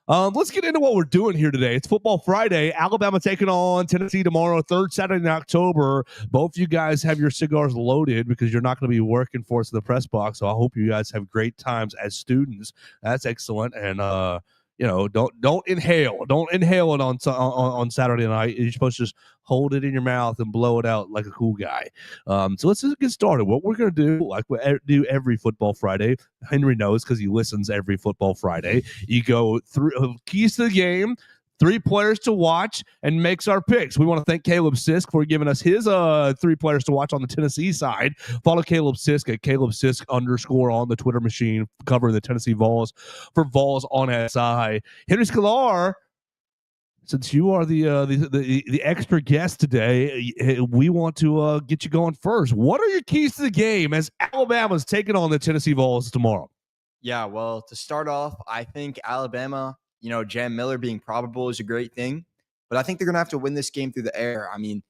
Let's get into what we're doing here today. It's Football Friday. Alabama taking on Tennessee tomorrow, third Saturday in October. Both you guys have your cigars loaded because you're not going to be working for us in the press box. So I hope you guys have great times as students. That's excellent. And don't inhale. Don't inhale it on Saturday night. You're supposed to just hold it in your mouth and blow it out like a cool guy. So let's just get started. What we're going to do, like we do every Football Friday, Henry knows because he listens every Football Friday. You go through keys to the game, 3 players to watch, and makes our picks. We want to thank Caleb Sisk for giving us his 3 players to watch on the Tennessee side. Follow Caleb Sisk at Caleb Sisk _ on the Twitter machine, covering the Tennessee Vols for Vols on SI. Henry Sklar, since you are the extra guest today, we want to get you going first. What are your keys to the game as Alabama's taking on the Tennessee Vols tomorrow? Yeah, well, to start off, I think Alabama Jam Miller being probable is a great thing, but I think they're going to have to win this game through the air. I mean,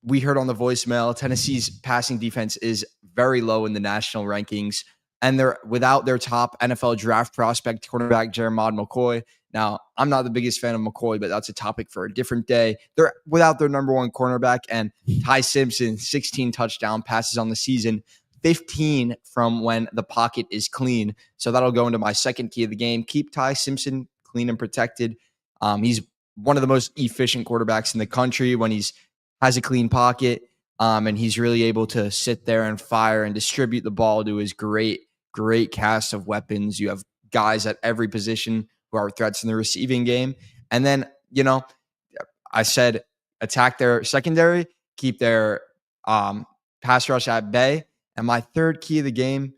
we heard on the voicemail, Tennessee's passing defense is very low in the national rankings, and they're without their top NFL draft prospect, quarterback Jeremiah McCoy. Now, I'm not the biggest fan of McCoy, but that's a topic for a different day. They're without their number one cornerback, and Ty Simpson, 16 touchdown passes on the season, 15 from when the pocket is clean. So that'll go into my second key of the game. Keep Ty Simpson clean and protected. He's one of the most efficient quarterbacks in the country when he's has a clean pocket, and he's really able to sit there and fire and distribute the ball to his great cast of weapons. You have guys at every position who are threats in the receiving game. And then, I said attack their secondary, keep their pass rush at bay. And my third key of the game,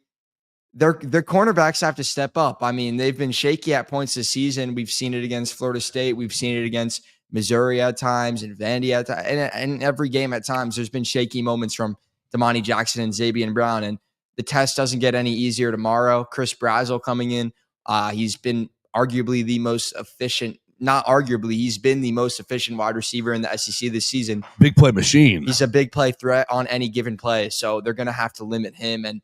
their cornerbacks have to step up. I mean, they've been shaky at points this season. We've seen it against Florida State. We've seen it against Missouri at times and Vandy at times. And every game at times, there's been shaky moments from Damani Jackson and Xavier Brown. And the test doesn't get any easier tomorrow. Chris Brazzell coming in. He's been arguably the most efficient, not arguably, he's been the most efficient wide receiver in the SEC this season. Big play machine. He's a big play threat on any given play. So they're going to have to limit him and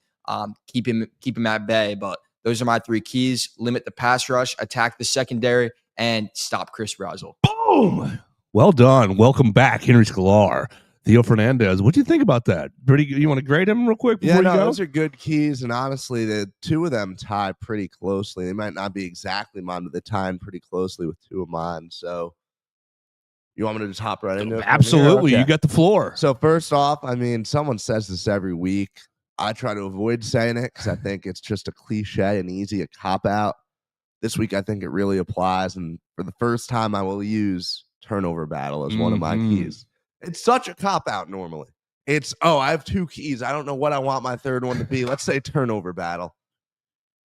keep him at bay. But those are my three keys: limit the pass rush, attack the secondary, and stop Chris Brazzell. Boom! Well done. Welcome back, Henry Sklar. Theo Fernandez. What do you think about that? Pretty good. You want to grade him real quick before you go? Those are good keys, and honestly, the two of them tie pretty closely. They might not be exactly mine, but they tie pretty closely with two of mine. So you want me to just hop right into it? Absolutely. Okay. You got the floor. So first off, I mean, someone says this every week. I try to avoid saying it because I think it's just a cliche and easy, a cop-out. This week, I think it really applies, and for the first time, I will use turnover battle as one of my keys. It's such a cop-out normally. It's, I have two keys. I don't know what I want my third one to be. Let's say turnover battle.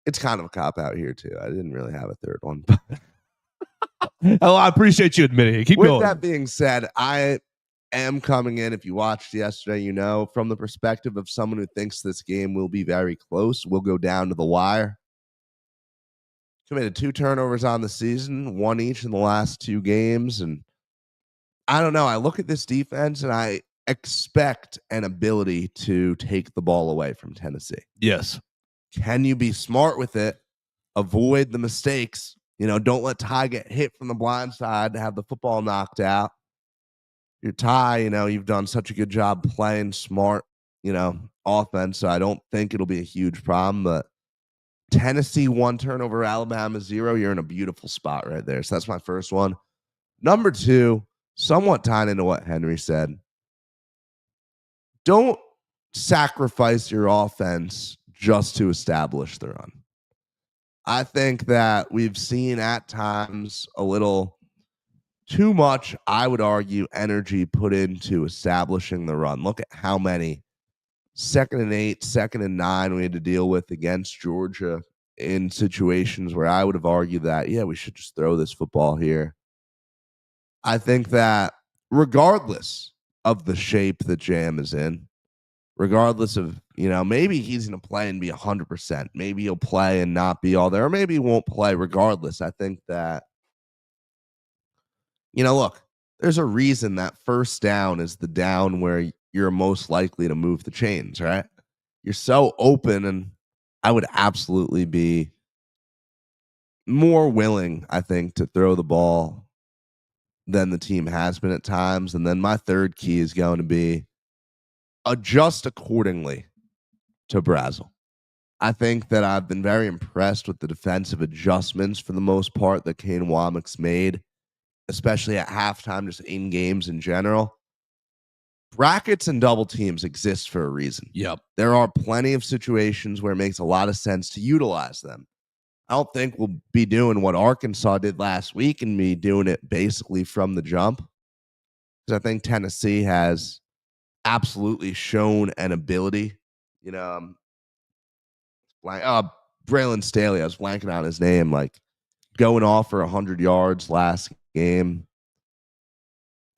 It's kind of a cop-out here, too. I didn't really have a third one. I appreciate you admitting it. Keep going. With that being said, I am coming in, if you watched yesterday, from the perspective of someone who thinks this game will be very close. We'll go down to the wire. Committed 2 turnovers on the season, 1 each in the last 2 games. And I don't know. I look at this defense and I expect an ability to take the ball away from Tennessee. Yes. Can you be smart with it? Avoid the mistakes. Don't let Ty get hit from the blind side to have the football knocked out. Your Ty, you've done such a good job playing smart, offense. So I don't think it'll be a huge problem. But Tennessee 1 turnover, Alabama 0. You're in a beautiful spot right there. So that's my first one. Number 2, somewhat tying into what Henry said. Don't sacrifice your offense just to establish the run. I think that we've seen at times a little too much, I would argue, energy put into establishing the run. Look at how many 2nd and 8, 2nd and 9 we had to deal with against Georgia in situations where I would have argued that, we should just throw this football here. I think that regardless of the shape that Jam is in, regardless of, maybe he's going to play and be 100%. Maybe he'll play and not be all there, or maybe he won't play regardless. I think that, look, there's a reason that first down is the down where you're most likely to move the chains, right? You're so open, and I would absolutely be more willing, I think, to throw the ball than the team has been at times. And then my third key is going to be adjust accordingly to Brazzell. I think that I've been very impressed with the defensive adjustments for the most part that Kane Womack's made, especially at halftime, just in games in general. Brackets and double teams exist for a reason. Yep. There are plenty of situations where it makes a lot of sense to utilize them. I don't think we'll be doing what Arkansas did last week and be doing it basically from the jump. Because I think Tennessee has absolutely shown an ability. Braylon Staley, I was blanking on his name, going off for 100 yards last game.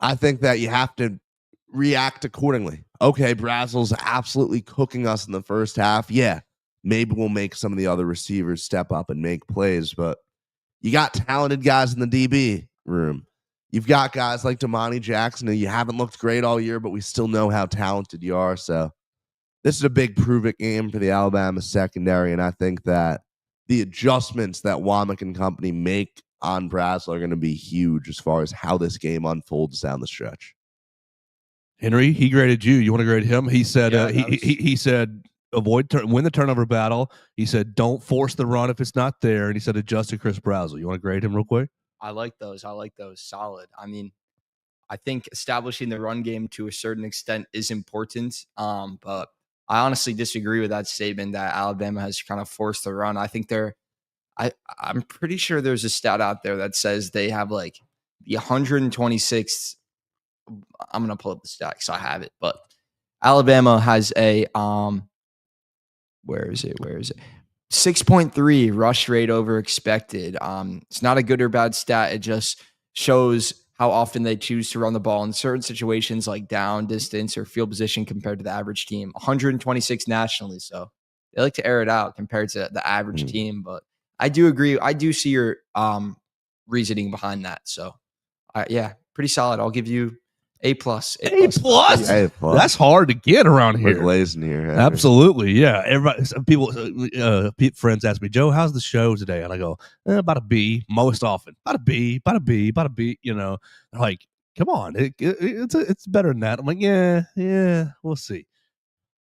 I think that you have to react accordingly. Okay, Brazzell's absolutely cooking us in the first half. Yeah, maybe we'll make some of the other receivers step up and make plays, but You got talented guys in the DB room. You've got guys like Damani Jackson, who you haven't looked great all year, but we still know how talented you are. So this is a big prove-it game for the Alabama secondary, and I think that the adjustments that Womack and company make on Brazel are going to be huge as far as how this game unfolds down the stretch. Henry, he graded you. You want to grade him? He said Yeah, he said win the turnover battle. He said don't force the run if it's not there, and he said adjust to Chris Brazel. You want to grade him real quick? I like those. Solid. I mean, I think establishing the run game to a certain extent is important. But I honestly disagree with that statement that Alabama has kind of forced the run. I think I'm pretty sure there's a stat out there that says they have like the 126th. I'm going to pull up the stat because I have it, but Alabama has a, where is it? 6.3 rush rate over expected. It's not a good or bad stat. It just shows how often they choose to run the ball in certain situations like down, distance, or field position compared to the average team. 126 nationally. So they like to air it out compared to the average team. But I do agree. I do see your reasoning behind that. So yeah, pretty solid. I'll give you A+. A+? That's hard to get around here. We're glazing here. Henry. Absolutely, yeah. Everybody, some people, friends ask me, Joe, how's the show today? And I go, about a B. Most often, about a B. You know, they're like, come on, it's better than that. I'm like, yeah, we'll see.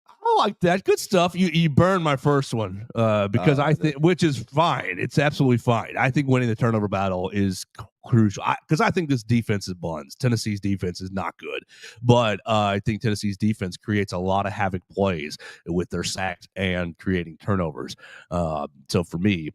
I like that. Good stuff. You burned my first one because I think, which is fine. It's absolutely fine. I think winning the turnover battle is crucial because I think this defense is buns. Tennessee's defense is not good, but I think Tennessee's defense creates a lot of havoc plays with their sacks and creating turnovers. So for me,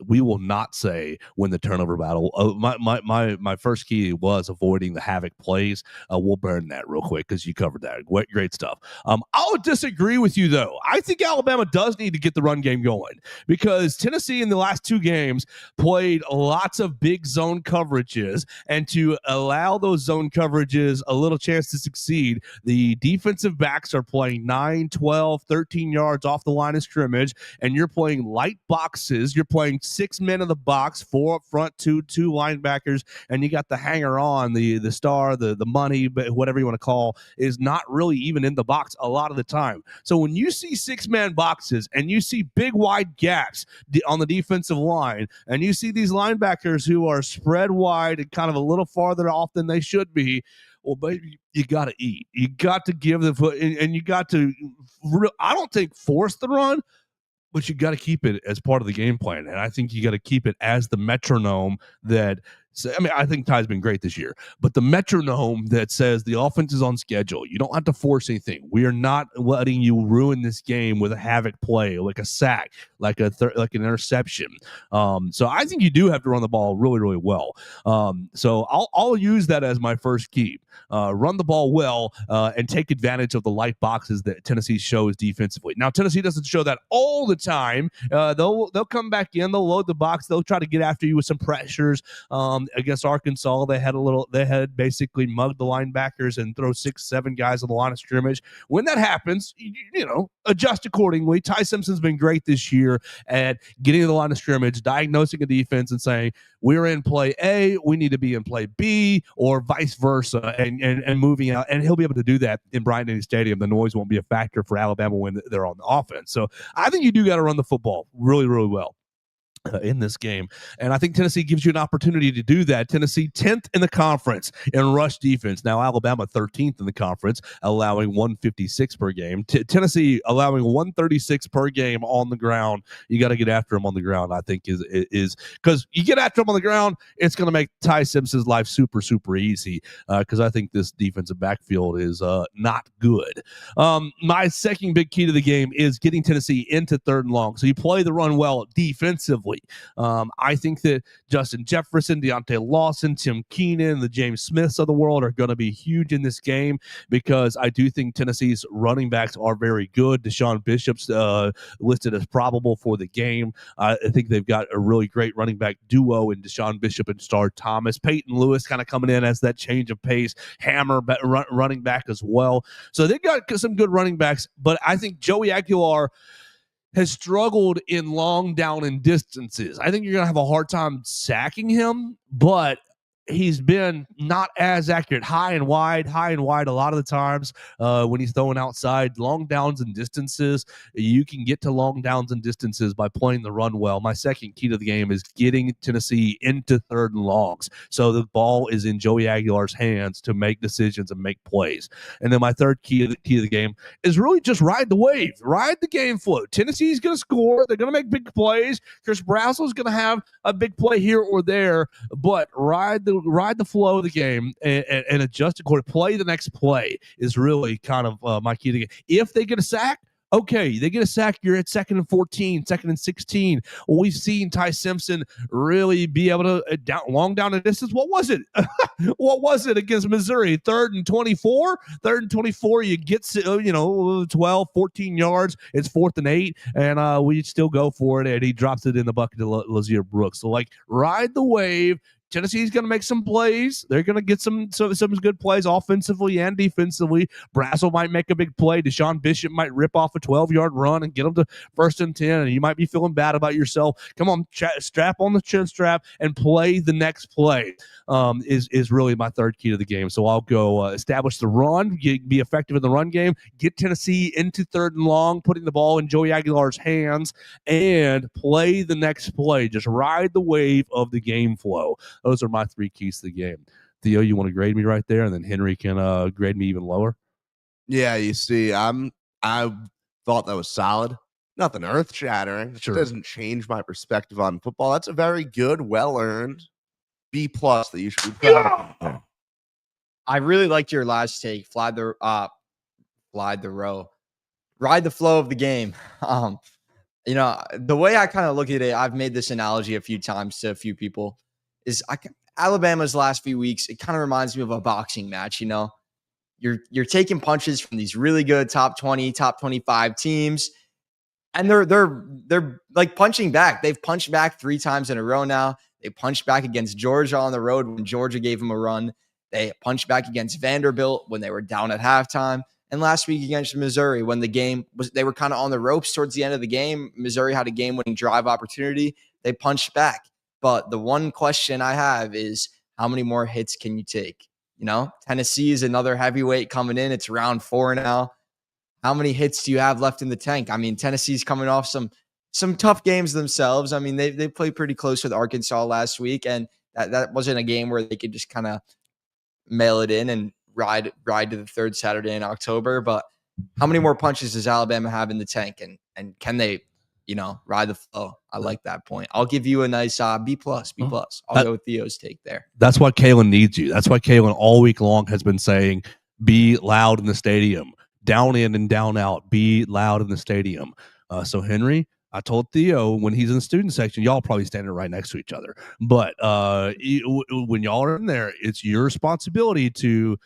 we will not say win the turnover battle. My first key was avoiding the havoc plays. We'll burn that real quick because you covered that. Great stuff. I'll disagree with you though. I think Alabama does need to get the run game going because Tennessee in the last two games played lots of big zone coverages, and to allow those zone coverages a little chance to succeed, the defensive backs are playing 9, 12, 13 yards off the line of scrimmage, and you're playing light boxes. You're playing 6 men in the box, 4 up front, two linebackers, and you got the hanger on, the star, the money, whatever you want to call, is not really even in the box a lot of the time. So when you see 6-man boxes and you see big wide gaps on the defensive line, and you see these linebackers who are spread wide and kind of a little farther off than they should be, well, baby, you got to eat. You got to give the foot, and you got to, I don't think force the run, but you got to keep it as part of the game plan. And I think you got to keep it as the metronome that, I mean, I think Ty's been great this year, but the metronome that says the offense is on schedule. You don't have to force anything. We are not letting you ruin this game with a havoc play, like a sack, like an interception. So I think you do have to run the ball really, really well. So I'll use that as my first key. Run the ball well and take advantage of the light boxes that Tennessee shows defensively. Now, Tennessee doesn't show that all the time. They'll come back in, they'll load the box, they'll try to get after you with some pressures. Against Arkansas, they had basically mugged the linebackers and throw 6-7 guys on the line of scrimmage. When that happens, you know, adjust accordingly. Ty Simpson's been great this year at getting to the line of scrimmage, diagnosing a defense and saying, we're in play A, we need to be in play B, or vice versa, and moving out. And he'll be able to do that in Bryant-Denny Stadium. The noise won't be a factor for Alabama when they're on the offense. So I think you do got to run the football really, really well in this game, and I think Tennessee gives you an opportunity to do that. Tennessee 10th in the conference in rush defense. Now Alabama 13th in the conference, allowing 156 per game. Tennessee allowing 136 per game on the ground. You got to get after them on the ground. I think is because you get after them on the ground, it's going to make Ty Simpson's life super, super easy because I think this defensive backfield is not good. My second big key to the game is getting Tennessee into third and long. So you play the run well defensively. I think that Justin Jefferson, Deontay Lawson, Tim Keenan, the James Smiths of the world are going to be huge in this game because I do think Tennessee's running backs are very good. Deshaun Bishop's listed as probable for the game. I think they've got a really great running back duo in Deshaun Bishop and Star Thomas. Peyton Lewis kind of coming in as that change of pace, hammer running back as well. So they've got some good running backs, but I think Joey Aguilar has struggled in long down and distances. I think you're going to have a hard time sacking him, but he's been not as accurate high and wide a lot of the times when he's throwing outside long downs and distances. You can get to long downs and distances by playing the run well. My second key to the game is getting Tennessee into third and longs, so the ball is in Joey Aguilar's hands to make decisions and make plays. And then my third key of the game is really just ride the wave, ride the game flow. Tennessee's going to score. They're going to make big plays. Chris Brassel's going to have a big play here or there, but ride the flow of the game and adjust accordingly. Play the next play is really kind of my key to the game. If they get a sack, okay, they get a sack, you're at 2nd and 14, 2nd and 16. Well, we've seen Ty Simpson really be able to long down the distance. What was it? What was it against Missouri? 3rd and 24? 3rd and 24, you get 12, 14 yards. It's 4th and 8, and we still go for it, and he drops it in the bucket to Lazier Brooks. So, ride the wave. Tennessee's going to make some plays. They're going to get some good plays offensively and defensively. Brassel might make a big play. Deshaun Bishop might rip off a 12-yard run and get them to 1st and 10, and you might be feeling bad about yourself. Come on, strap on the chin strap and play the next play is really my third key to the game. So I'll go establish the run, be effective in the run game, get Tennessee into 3rd and long, putting the ball in Joey Aguilar's hands, and play the next play. Just ride the wave of the game flow. Those are my 3 keys to the game. Theo, you want to grade me right there, and then Henry can grade me even lower? Yeah, you see, I thought that was solid. Nothing earth-shattering. It doesn't change my perspective on football. That's a very good, well-earned B+ that you should be proud of. I really liked your last take. Fly the row. Ride the flow of the game. The way I kind of look at it, I've made this analogy a few times to a few people, is Alabama's last few weeks, it kind of reminds me of a boxing match. You're taking punches from these really good top 20, top 25 teams, and they're like punching back. They've punched back 3 times in a row now. They punched back against Georgia on the road when Georgia gave them a run. They punched back against Vanderbilt when they were down at halftime. And last week against Missouri, when they were kind of on the ropes towards the end of the game, Missouri had a game-winning drive opportunity. They punched back. But the one question I have is, how many more hits can you take? Tennessee is another heavyweight coming in. It's round 4 now. How many hits do you have left in the tank? I mean, Tennessee's coming off some tough games themselves. I mean, they played pretty close with Arkansas last week, and that wasn't a game where they could just kind of mail it in and ride to the 3rd Saturday in October. But how many more punches does Alabama have in the tank, and can they ride the flow? I like that point. I'll give you a nice B+. I'll go with Theo's take there. That's why Kalen needs you. That's why Kalen all week long has been saying, be loud in the stadium, down in and down out, be loud in the stadium. So Henry, I told Theo when he's in the student section, y'all probably standing right next to each other. But when y'all are in there, it's your responsibility to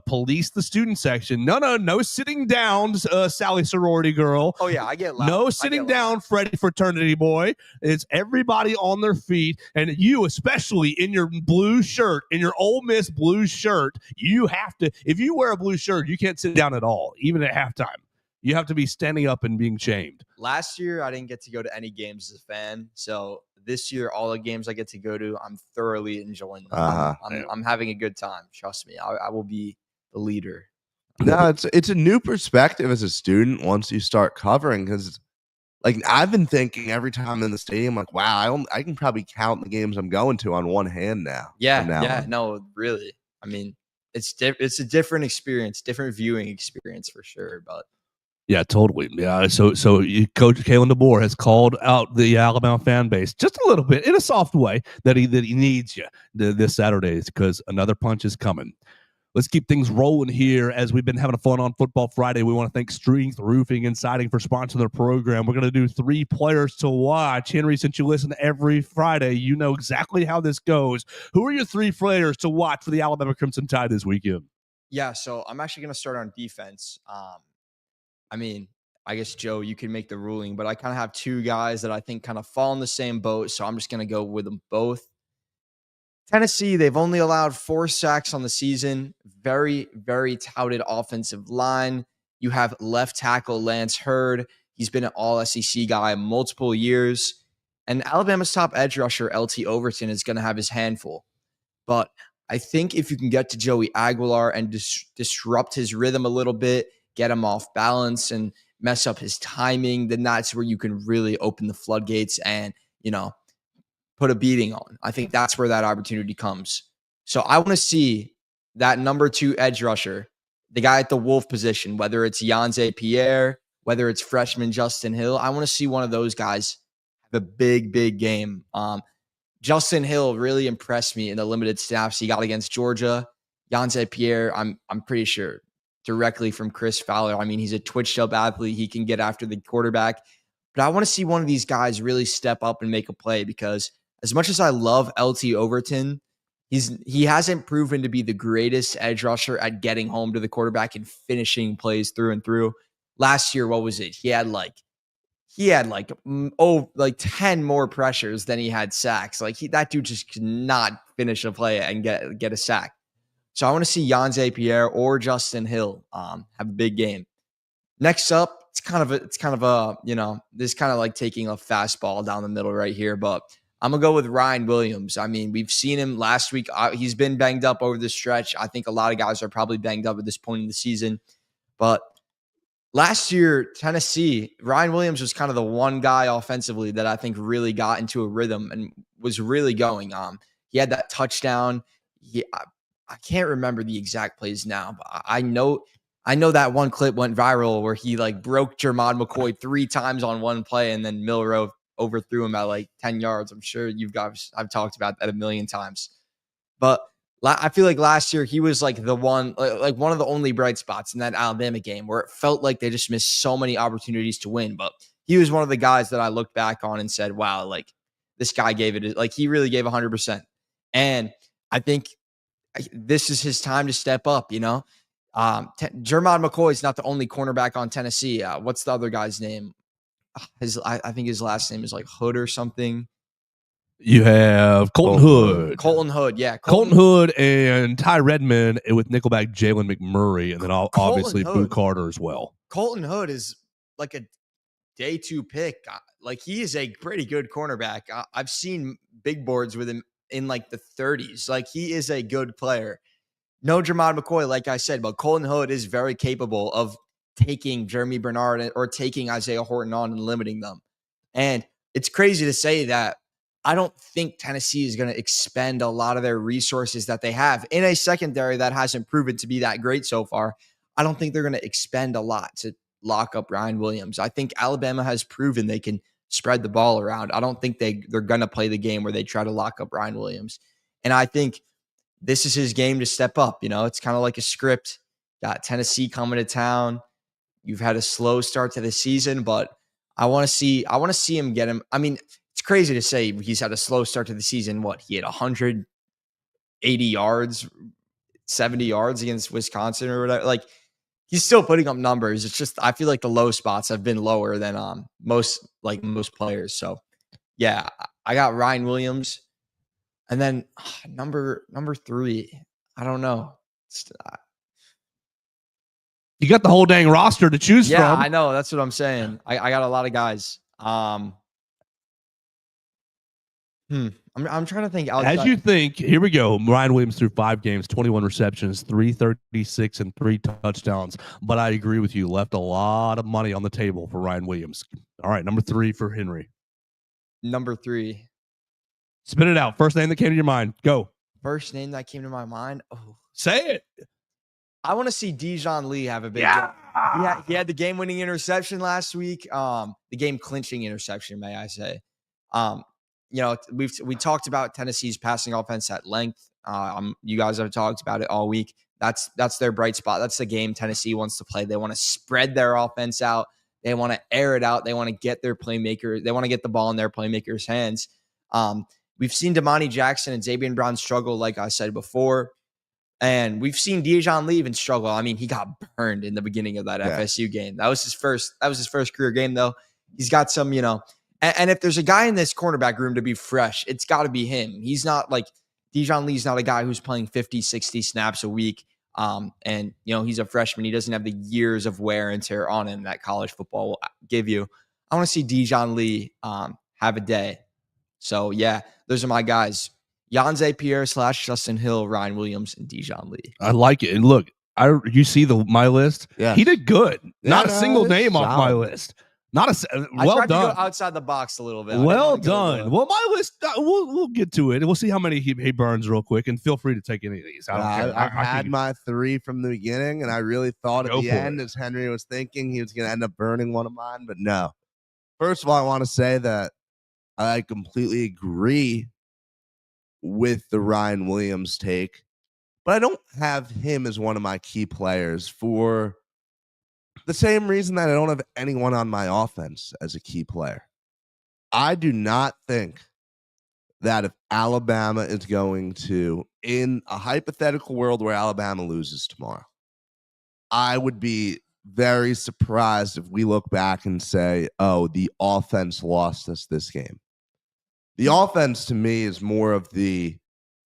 police the student section. No sitting down, Sally sorority girl. Oh yeah, I get loud. No sitting down, Freddie fraternity boy. It's everybody on their feet, and you, especially in your blue shirt, in your Ole Miss blue shirt, you have to. If you wear a blue shirt, you can't sit down at all, even at halftime. You have to be standing up and being shamed. Last year, I didn't get to go to any games as a fan, so this year, all the games I get to go to, I'm thoroughly enjoying them. I'm having a good time. Trust me, I will be the leader. No, it's a new perspective as a student once you start covering, because I've been thinking every time I'm in the stadium, wow, I can probably count the games I'm going to on one hand now. No, really. I mean, it's a different experience, different viewing experience for sure, but. Yeah, totally. Yeah, so Coach Kalen DeBoer has called out the Alabama fan base just a little bit in a soft way that he needs you this Saturday, because another punch is coming. Let's keep things rolling here as we've been having fun on Football Friday. We want to thank Strength Roofing and Siding for sponsoring their program. We're going to do 3 players to watch. Henry, since you listen every Friday, you know exactly how this goes. Who are your 3 players to watch for the Alabama Crimson Tide this weekend? Yeah, so I'm actually going to start on defense. I mean, I guess, Joe, you can make the ruling, but I kind of have 2 guys that I think kind of fall in the same boat, so I'm just going to go with them both. Tennessee, they've only allowed 4 sacks on the season. Very, very touted offensive line. You have left tackle Lance Hurd. He's been an all SEC guy multiple years. And Alabama's top edge rusher, LT Overton, is going to have his handful. But I think if you can get to Joey Aguilar and disrupt his rhythm a little bit, get him off balance and mess up his timing, then that's where you can really open the floodgates and, put a beating on. I think that's where that opportunity comes. So I want to see that number 2 edge rusher, the guy at the Wolf position, whether it's Yanze Pierre, whether it's freshman Justin Hill. I want to see one of those guys have a big, big game. Justin Hill really impressed me in the limited snaps he got against Georgia. Yanze Pierre, I'm pretty sure, directly from Chris Fowler. I mean, he's a twitched up athlete. He can get after the quarterback. But I want to see one of these guys really step up and make a play, because as much as I love LT Overton, he hasn't proven to be the greatest edge rusher at getting home to the quarterback and finishing plays through and through. Last year, what was it? He had 10 more pressures than he had sacks. That dude just could not finish a play and get a sack. So I want to see Yanze Pierre or Justin Hill have a big game. Next up, it's kind of a this is kind of like taking a fastball down the middle right here, but I'm gonna go with Ryan Williams. I mean, we've seen him last week. He's been banged up over the stretch. I think a lot of guys are probably banged up at this point in the season, but last year, Tennessee, Ryan Williams was kind of the one guy offensively that I think really got into a rhythm and was really going. He had that touchdown. I can't remember the exact plays now, but I know that one clip went viral where he broke Jermod McCoy 3 times on one play, and then Milrow overthrew him at 10 yards. I'm sure I've talked about that a million times, but I feel like last year he was the one, one of the only bright spots in that Alabama game where it felt like they just missed so many opportunities to win. But he was one of the guys that I looked back on and said, wow, this guy gave it, he really gave 100%. And I think this is his time to step up, Jermod McCoy is not the only cornerback on Tennessee. What's the other guy's name? I think his last name is Hood or something. You have Colton Hood. Colton Hood, yeah. Colton Hood and Ty Redmond with Nickelback Jalen McMurray, and then obviously Boo Carter as well. Colton Hood is a day 2 pick. He is a pretty good cornerback. I've seen big boards with him in the 30s. He is a good player. No Jermod McCoy, like I said, but Colton Hood is very capable of taking Jeremy Bernard or taking Isaiah Horton on and limiting them. And it's crazy to say that I don't think Tennessee is going to expend a lot of their resources that they have in a secondary that hasn't proven to be that great so far. I don't think they're going to expend a lot to lock up Ryan Williams. I think Alabama has proven they can spread the ball around. I don't think they're going to play the game where they try to lock up Ryan Williams. And I think this is his game to step up. It's kind of like a script. Got Tennessee coming to town. You've had a slow start to the season, but I want to see him get him. I mean, it's crazy to say he's had a slow start to the season. He had 180 yards, 70 yards against Wisconsin or whatever. He's still putting up numbers. It's just I feel like the low spots have been lower than most players. So yeah, I got Ryan Williams, and then number 3. I don't know. You got the whole dang roster to choose from. Yeah, I know. That's what I'm saying. I got a lot of guys. I'm trying to think. As you think, here we go. Ryan Williams threw 5 games, 21 receptions, 336, and 3 touchdowns. But I agree with you. Left a lot of money on the table for Ryan Williams. All right, number 3 for Henry. Number 3. Spit it out. First name that came to your mind. Go. First name that came to my mind. Oh, say it. I want to see Dijon Lee have a big game. He had the game-winning interception last week. The game-clinching interception, may I say. We talked about Tennessee's passing offense at length. You guys have talked about it all week. That's their bright spot. That's the game Tennessee wants to play. They want to spread their offense out. They want to air it out. They want to get their playmaker. They want to get the ball in their playmakers' hands. We've seen Damani Jackson and Xavier Brown struggle, like I said before. And we've seen Dijon Lee even struggle. I mean, he got burned in the beginning of that FSU game. That was his first career game, though. He's got some, and if there's a guy in this cornerback room to be fresh, it's got to be him. He's not Dijon Lee's not a guy who's playing 50, 60 snaps a week. And, he's a freshman. He doesn't have the years of wear and tear on him that college football will give you. I want to see Dijon Lee have a day. So, yeah, those are my guys. Yanze Pierre / Justin Hill, Ryan Williams, and Dijon Lee. I like it. And look, you see my list. Yes. He did good. Not a single it's name off my solid. list. Not a I well tried done. to go outside the box a little bit. I didn't Well wanna go done. Well, my list. We'll get to it. We'll see how many he burns real quick, and feel free to take any of these. I don't care. I've had my 3 from the beginning, and I really thought at Go the for end, it. as Henry was thinking, he was going to end up burning one of mine, but no. First of all, I want to say that I completely agree with the Ryan Williams take, but I don't have him as one of my key players for the same reason that I don't have anyone on my offense as a key player. I do not think that if Alabama is going to, in a hypothetical world where Alabama loses tomorrow, I would be very surprised if we look back and say, oh, the offense lost us this game. The offense, to me, is more of the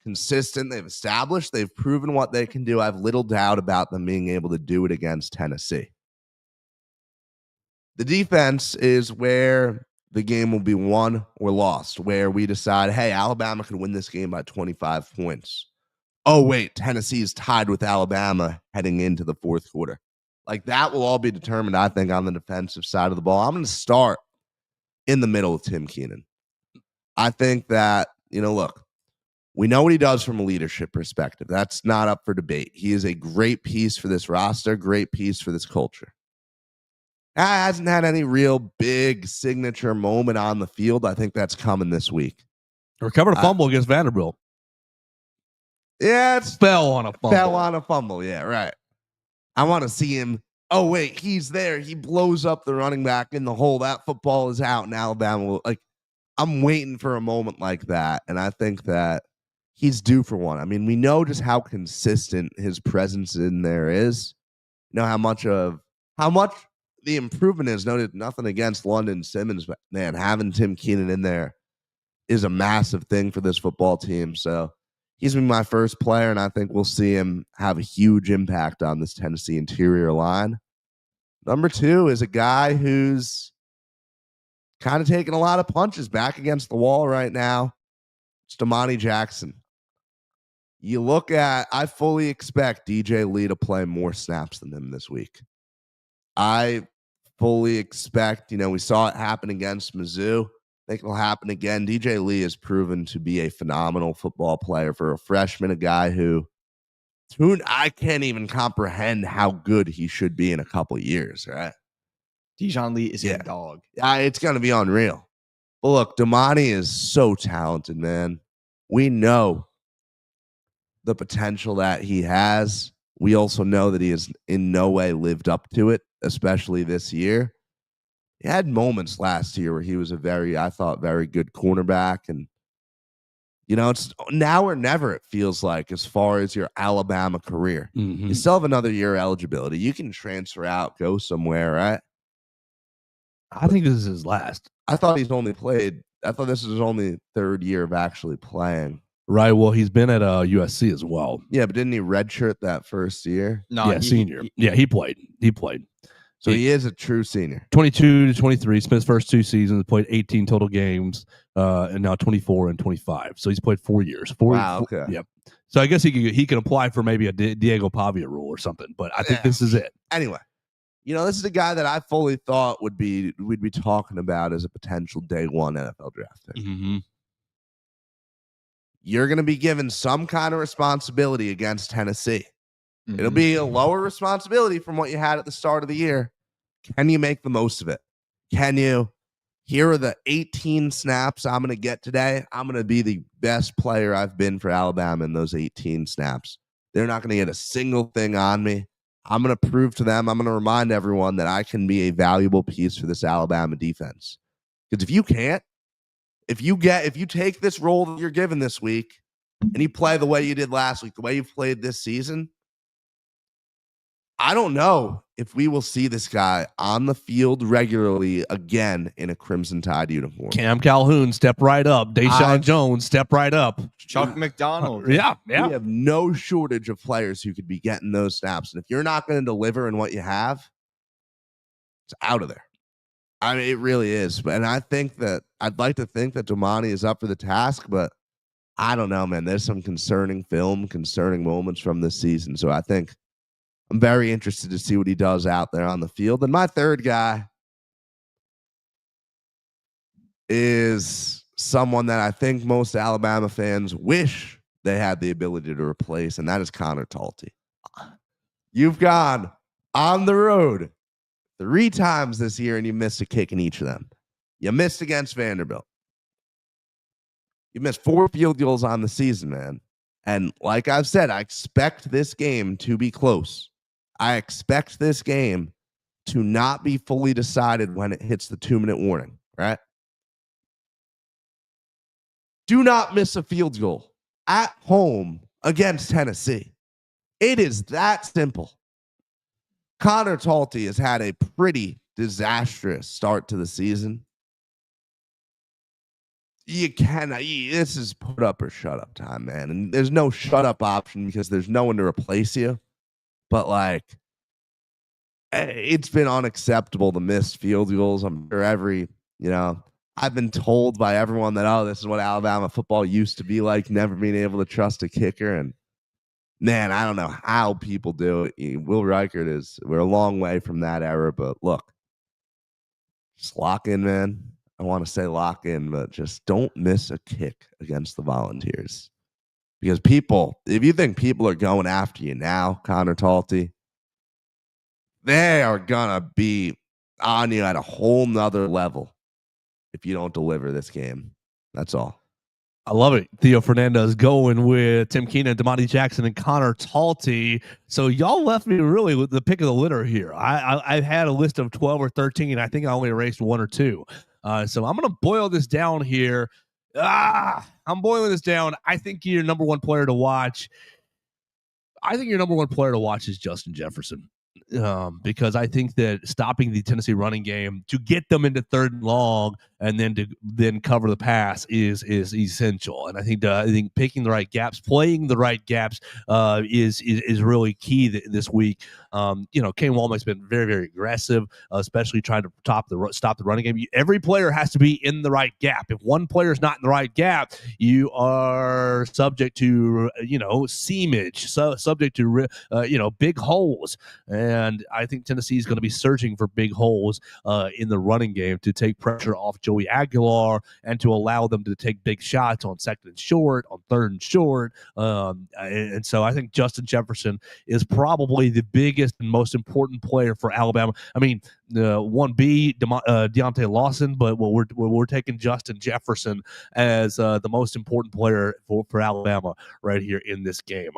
consistent. They've established, they've proven what they can do. I have little doubt about them being able to do it against Tennessee. The defense is where the game will be won or lost, where we decide, hey, Alabama could win this game by 25 points. Oh, wait, Tennessee is tied with Alabama heading into the fourth quarter. Like, that will all be determined, I think, on the defensive side of the ball. I'm going to start in the middle with Tim Keenan. I think that, look, we know what he does from a leadership perspective. That's not up for debate. He is a great piece for this roster, great piece for this culture. Hasn't had any real big signature moment on the field. I think that's coming this week. Recovered a fumble against Vanderbilt. Yeah, Fell on a fumble. Yeah, right. I want to see him. Oh, wait, he's there. He blows up the running back in the hole. That football is out, and Alabama will, I'm waiting for a moment like that, and I think that he's due for one. I mean, we know just how consistent his presence in there is. You know how much the improvement is. Noted nothing against London Simmons, but man, having Tim Keenan in there is a massive thing for this football team. So he's been my first player, and I think we'll see him have a huge impact on this Tennessee interior line. Number 2 is a guy who's kind of taking a lot of punches back against the wall right now. It's Damani Jackson. You look at, I fully expect DJ Lee to play more snaps than him this week. I fully expect, we saw it happen against Mizzou. I think it'll happen again. DJ Lee has proven to be a phenomenal football player for a freshman, a guy who I can't even comprehend how good he should be in a couple of years, right? Dijon Lee is a dog. It's going to be unreal. But look, Damani is so talented, man. We know the potential that he has. We also know that he has in no way lived up to it, especially this year. He had moments last year where he was I thought, very good cornerback. And, it's now or never, it feels like, as far as your Alabama career. Mm-hmm. You still have another year eligibility. You can transfer out, go somewhere, right? I think this is his last. I thought this is his only 3rd year of actually playing. Right. Well, he's been at USC as well. Yeah, but didn't he redshirt that first year? No, yeah, senior. He played. So he is a true senior. 22 to 23, spent his first 2 seasons, played 18 total games, and now 24 and 25. So he's played 4 years. Wow, okay. Yep. So I guess he can apply for maybe a Diego Pavia rule or something, but I think this is it. Anyway, this is a guy that I fully thought we'd be talking about as a potential day 1 NFL draft pick. Mm-hmm. You're going to be given some kind of responsibility against Tennessee. Mm-hmm. It'll be a lower responsibility from what you had at the start of the year. Can you make the most of it? Can you? Here are the 18 snaps I'm going to get today. I'm going to be the best player I've been for Alabama in those 18 snaps. They're not going to get a single thing on me. I'm going to prove to them, I'm going to remind everyone that I can be a valuable piece for this Alabama defense. Because if you can't, if you take this role that you're given this week and you play the way you did last week, the way you've played this season, I don't know if we will see this guy on the field regularly again in a Crimson Tide uniform. Cam Calhoun, step right up. Deshaun Jones, step right up. Chuck McDonald. Yeah. We have no shortage of players who could be getting those snaps. And if you're not going to deliver in what you have, it's out of there. I mean, it really is. And I think that I'd like to think that Domani is up for the task, but I don't know, man. There's some concerning film, concerning moments from this season. So I think I'm very interested to see what he does out there on the field. And my third guy is someone that I think most Alabama fans wish they had the ability to replace, and that is Connor Talty. You've gone on the road 3 times this year, and you missed a kick in each of them. You missed against Vanderbilt. You missed 4 field goals on the season, man. And like I've said, I expect this game to be close. I expect this game to not be fully decided when it hits the 2-minute warning, right? Do not miss a field goal at home against Tennessee. It is that simple. Connor Talty has had a pretty disastrous start to the season. You cannot. This is put up or shut up time, man. And there's no shut up option because there's no one to replace you. But like, it's been unacceptable to miss field goals. I'm sure I've been told by everyone that, oh, this is what Alabama football used to be like, never being able to trust a kicker. And man, I don't know how people do it. Will Reichert we're a long way from that era, but look, just lock in, man. I want to say lock in, but just don't miss a kick against the Volunteers. Because if you think people are going after you now, Connor Talty, they are going to be on you at a whole nother level if you don't deliver this game. That's all. I love it. Theo Fernandez going with Tim Keenan, Damani Jackson, and Connor Talty. So y'all left me really with the pick of the litter here. I've had a list of 12 or 13. I think I only erased 1 or 2. So I'm going to boil this down here. I'm boiling this down. I think your number one player to watch is Justin Jefferson. Because I think that stopping the Tennessee running game to get them into 3rd and long and then cover the pass is essential. And I think picking the right gaps, playing the right gaps is really key this week. Kane Walmack's been very, very aggressive, especially trying to stop the running game. Every player has to be in the right gap. If one player is not in the right gap, you are subject to seamage, subject to big holes. And I think Tennessee is going to be searching for big holes in the running game to take pressure off Joey Aguilar and to allow them to take big shots on 2nd and short, on 3rd and short. And so I think Justin Jefferson is probably the biggest and most important player for Alabama. I mean, 1B, Deontay Lawson, but we're taking Justin Jefferson as the most important player for Alabama right here in this game.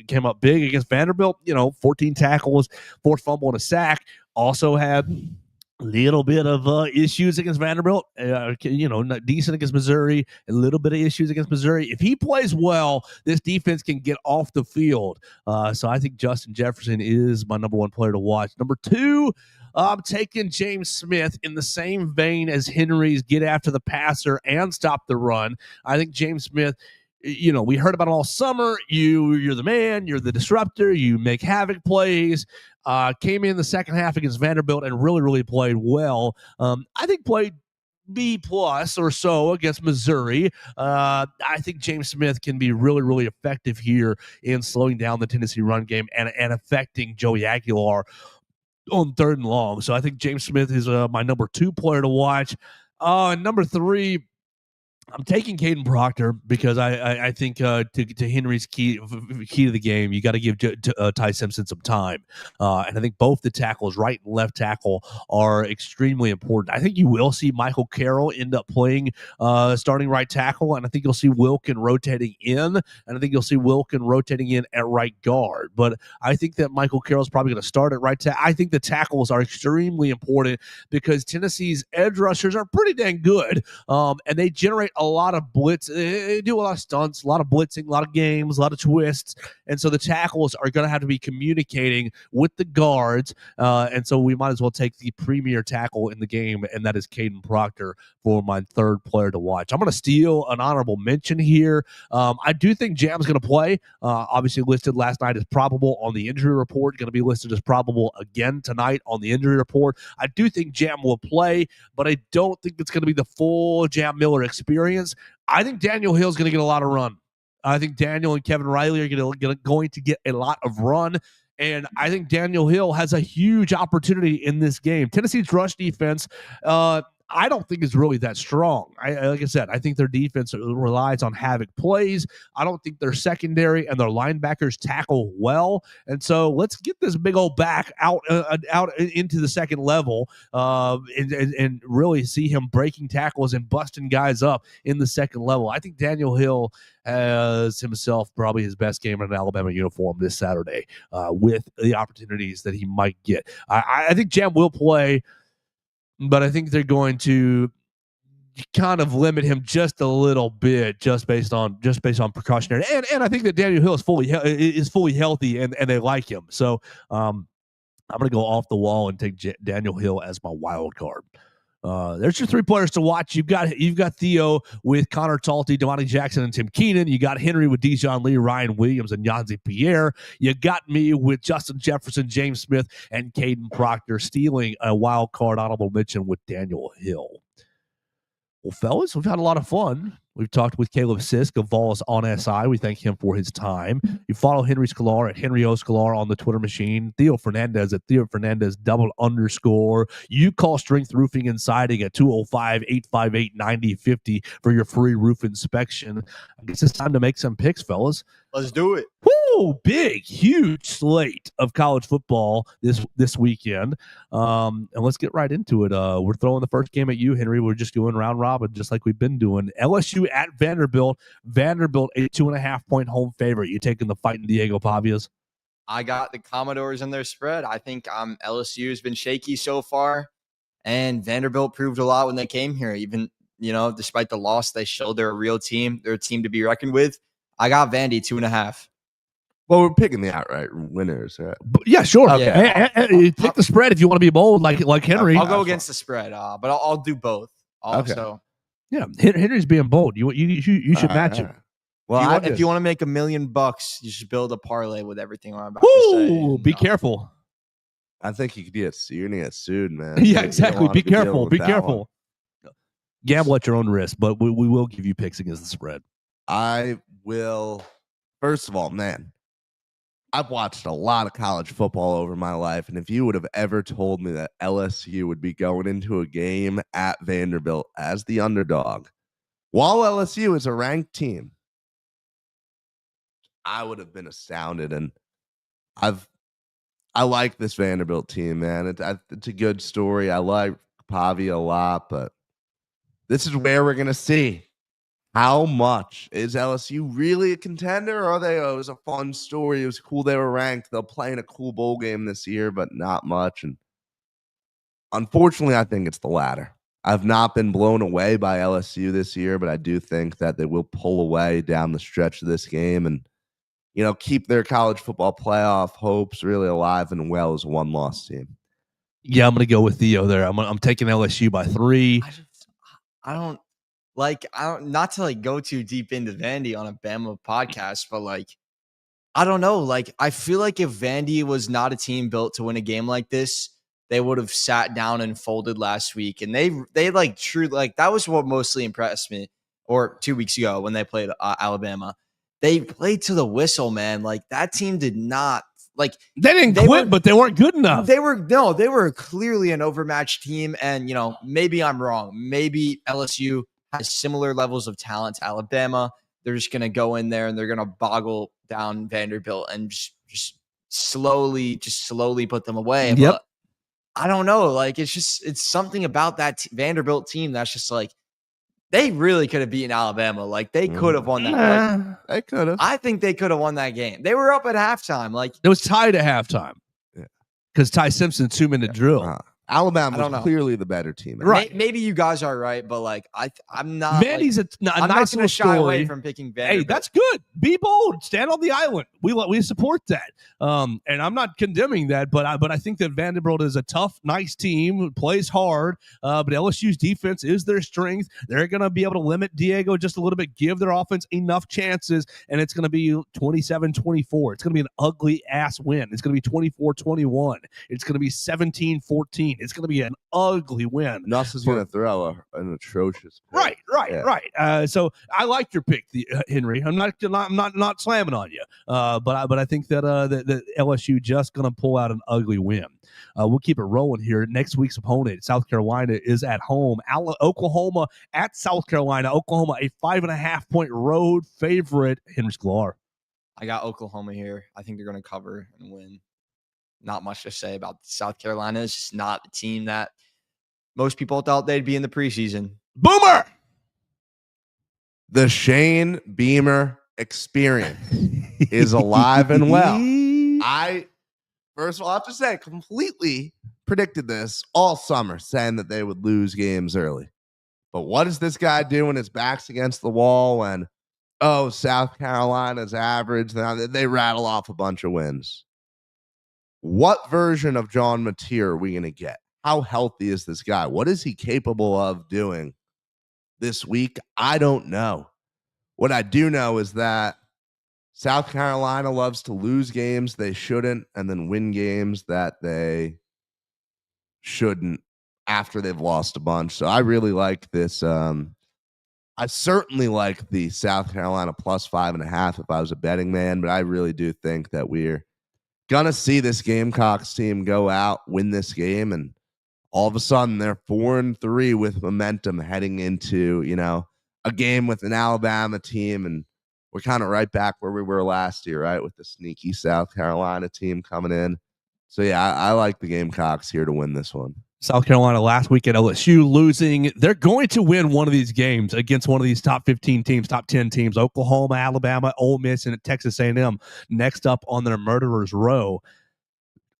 Came up big against Vanderbilt, 14 tackles, 4 fumble and a sack. Also had a little bit of issues against Vanderbilt, not decent against Missouri, a little bit of issues against Missouri. If he plays well, this defense can get off the field. So I think Justin Jefferson is my number one player to watch. Number 2, I'm taking James Smith in the same vein as Henry's get after the passer and stop the run. I think James Smith, we heard about it all summer. You're the man. You're the disruptor. You make havoc plays. Came in the second half against Vanderbilt and really, really played well. I think played B+ or so against Missouri. I think James Smith can be really, really effective here in slowing down the Tennessee run game and affecting Joey Aguilar on 3rd and long. So I think James Smith is my number 2 player to watch. And number 3, I'm taking Caden Proctor because I think to Henry's key to the game, you got to give Ty Simpson some time. And I think both the tackles, right and left tackle, are extremely important. I think you will see Michael Carroll end up playing starting right tackle, and I think you'll see Wilkin rotating in, and I think you'll see Wilkin rotating in at right guard. But I think that Michael Carroll's probably going to start at right tackle. I think the tackles are extremely important because Tennessee's edge rushers are pretty dang good, and they generate a lot of blitz. They do a lot of stunts, a lot of blitzing, a lot of games, a lot of twists. And so the tackles are going to have to be communicating with the guards. And so we might as well take the premier tackle in the game, and that is Caden Proctor for my third player to watch. I'm going to steal an honorable mention here. I do think Jam's going to play. Obviously listed last night as probable on the injury report, going to be listed as probable again tonight on the injury report. I do think Jam will play, but I don't think it's going to be the full Jam Miller experience. I think Daniel Hill's going to get a lot of run. I think Daniel and Kevin Riley are going to get a lot of run. And I think Daniel Hill has a huge opportunity in this game. Tennessee's rush defense, I don't think is really that strong. Like I said, I think their defense relies on havoc plays. I don't think their secondary and their linebackers tackle well. And so let's get this big old back out into the second level and really see him breaking tackles and busting guys up in the second level. I think Daniel Hill has himself probably his best game in an Alabama uniform this Saturday with the opportunities that he might get. I think Jam will play, but I think they're going to kind of limit him just a little bit, just based on precautionary. And I think that Daniel Hill is fully healthy, and they like him. So I'm going to go off the wall and take Daniel Hill as my wild card. There's your three players to watch. You've got Theo with Connor Talty, Devontae Jackson, and Tim Keenan. You got Henry with Dijon Lee, Ryan Williams, and Yanzi Pierre. You got me with Justin Jefferson, James Smith, and Caden Proctor, stealing a wild card honorable mention with Daniel Hill. Well, fellas, we've had a lot of fun. We've talked with Caleb Sisk of Vols on SI. We thank him for his time. You follow Henry Sklar at Henry O. Sklar on the Twitter machine. Theo Fernandez at Theo Fernandez _. You call Strength Roofing and Siding at 205-858-9050 for your free roof inspection. I guess it's time to make some picks, fellas. Let's do it. Woo! Big, huge slate of college football this weekend. And let's get right into it. We're throwing the first game at you, Henry. We're just doing round robin, just like we've been doing. LSU at Vanderbilt. Vanderbilt, a 2.5-point home favorite. You taking the Fighting Diego Pavias? I got the Commodores in their spread. I think LSU has been shaky so far, and Vanderbilt proved a lot when they came here. Even, despite the loss, they showed they're a real team. They're a team to be reckoned with. I got Vandy 2.5. Well, we're picking the outright winners, right? Yeah, sure. Okay. Hey, pick the spread if you want to be bold, like Henry. I'll go against the spread, but I'll do both. Also, yeah, Henry's being bold. You should match him. Well, if you want to make $1 million, you should build a parlay with everything I'm about to say. Be careful. I think you're gonna get sued, man. Yeah, exactly. Be careful. Be careful. Gamble at your own risk, but we will give you picks against the spread. I will. First of all, man, I've watched a lot of college football over my life, and if you would have ever told me that LSU would be going into a game at Vanderbilt as the underdog, while LSU is a ranked team, I would have been astounded. And I like this Vanderbilt team, man. It's a good story. I like Pavi a lot, but this is where we're gonna see. How much is LSU really a contender? Or are they? Oh, it was a fun story. It was cool they were ranked. They'll play in a cool bowl game this year, but not much. And unfortunately, I think it's the latter. I've not been blown away by LSU this year, but I do think that they will pull away down the stretch of this game and, keep their college football playoff hopes really alive and well as a one-loss team. Yeah, I'm going to go with Theo there. I'm taking LSU by 3. I don't not to go too deep into Vandy on a Bama podcast, but I don't know. I feel like if Vandy was not a team built to win a game like this, they would have sat down and folded last week. And they that was what mostly impressed me, or 2 weeks ago when they played Alabama. They played to the whistle, man. That team did not they didn't quit, but they weren't good enough. They were clearly an overmatched team. And, maybe I'm wrong. Maybe LSU has similar levels of talent to Alabama. They're just going to go in there and they're going to boggle down Vanderbilt and just slowly put them away. Yep. But I don't know. It's something about that Vanderbilt team that's just they really could have beaten Alabama. They could have won that. They could have. I think they could have won that game. They were up at halftime. It was tied at halftime. Yeah. Because Ty Simpson's 2-minute drill. Alabama's I don't know. clearly the better team. Right. Maybe you guys are right, but like I'm not. Vandy's a I'm nice not going little to shy away story. from picking Hey, Vanderbilt. that's good. Be bold. Stand on the island. We support that. And I'm not condemning that, but I think that Vanderbilt is a tough, nice team, plays hard. But LSU's defense is their strength. They're going to be able to limit Diego just a little bit, give their offense enough chances, and it's going to be 27-24. It's going to be an ugly ass win. It's going to be 24-21. It's going to be 17-14. It's going to be an ugly win. Nuss is going to throw an atrocious pick. Right. So I like your pick, Henry. I'm not slamming on you. But I think that that LSU just going to pull out an ugly win. We'll keep it rolling here. Next week's opponent, South Carolina, is at home. Oklahoma at South Carolina. Oklahoma, a 5.5-point road favorite. Henry Sklar. I got Oklahoma here. I think they're going to cover and win. Not much to say about South Carolina. It's just not the team that most people thought they'd be in the preseason. Boomer. The Shane Beamer experience is alive and well. I, first of all, I have to say, completely predicted this all summer, saying that they would lose games early. But what does this guy do when his back's against the wall when, South Carolina's average? They rattle off a bunch of wins. What version of John Mateer are we going to get? How healthy is this guy? What is he capable of doing this week? I don't know. What I do know is that South Carolina loves to lose games they shouldn't and then win games that they shouldn't after they've lost a bunch. So I really like this. I certainly like the South Carolina plus 5.5 if I was a betting man, but I really do think that we're going to see this Gamecocks team go out, win this game, and all of a sudden they're 4-3 with momentum heading into, a game with an Alabama team. And we're kind of right back where we were last year, right? With the sneaky South Carolina team coming in. So yeah, I like the Gamecocks here to win this one. South Carolina last week at LSU losing. They're going to win one of these games against one of these top 15 teams, top 10 teams, Oklahoma, Alabama, Ole Miss, and Texas A&M next up on their murderer's row.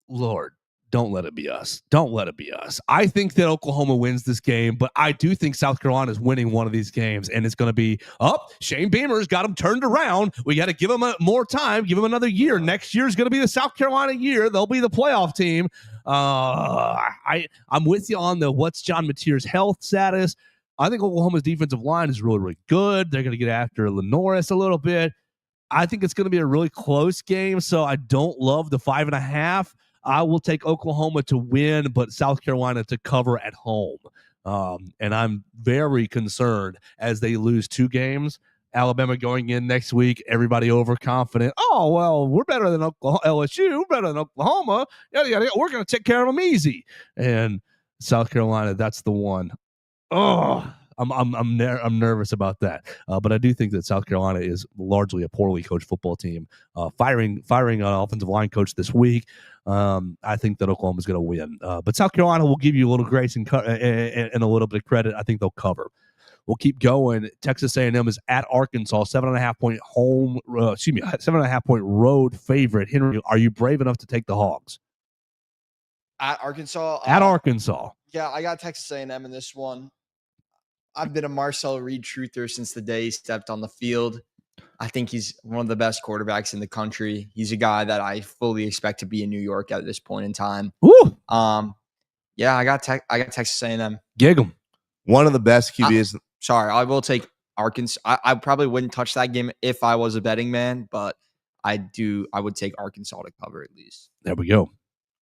Lord, don't let it be us. Don't let it be us. I think that Oklahoma wins this game, but I do think South Carolina is winning one of these games, and it's going to be, Shane Beamer's got them turned around. We got to give them more time, give them another year. Next year is going to be the South Carolina year. They'll be the playoff team. I'm with you on the what's John Mateer's health status. I think Oklahoma's defensive line is really, really good. They're going to get after Lenoris a little bit. I think it's going to be a really close game, so I don't love the 5.5. I will take Oklahoma to win, but South Carolina to cover at home. And I'm very concerned as they lose 2 games. Alabama going in next week, everybody overconfident. Oh, well, we're better than LSU. We're better than Oklahoma. Yada, yada, yada. We're going to take care of them easy. And South Carolina, that's the one. Oh, I'm nervous about that. But I do think that South Carolina is largely a poorly coached football team. Firing an offensive line coach this week. I think that Oklahoma is going to win. But South Carolina will give you a little grace and a little bit of credit. I think they'll cover. We'll keep going. Texas A&M is at Arkansas, 7.5-point 7.5-point road favorite. Henry, are you brave enough to take the Hogs? At Arkansas? At Arkansas. Yeah, I got Texas A&M in this one. I've been a Marcel Reed truther since the day he stepped on the field. I think he's one of the best quarterbacks in the country. He's a guy that I fully expect to be in New York at this point in time. Woo! Yeah, I got Texas A&M. Gig 'em. One of the best QBs. Sorry, I will take Arkansas. I probably wouldn't touch that game if I was a betting man, but I would take Arkansas to cover at least. There we go.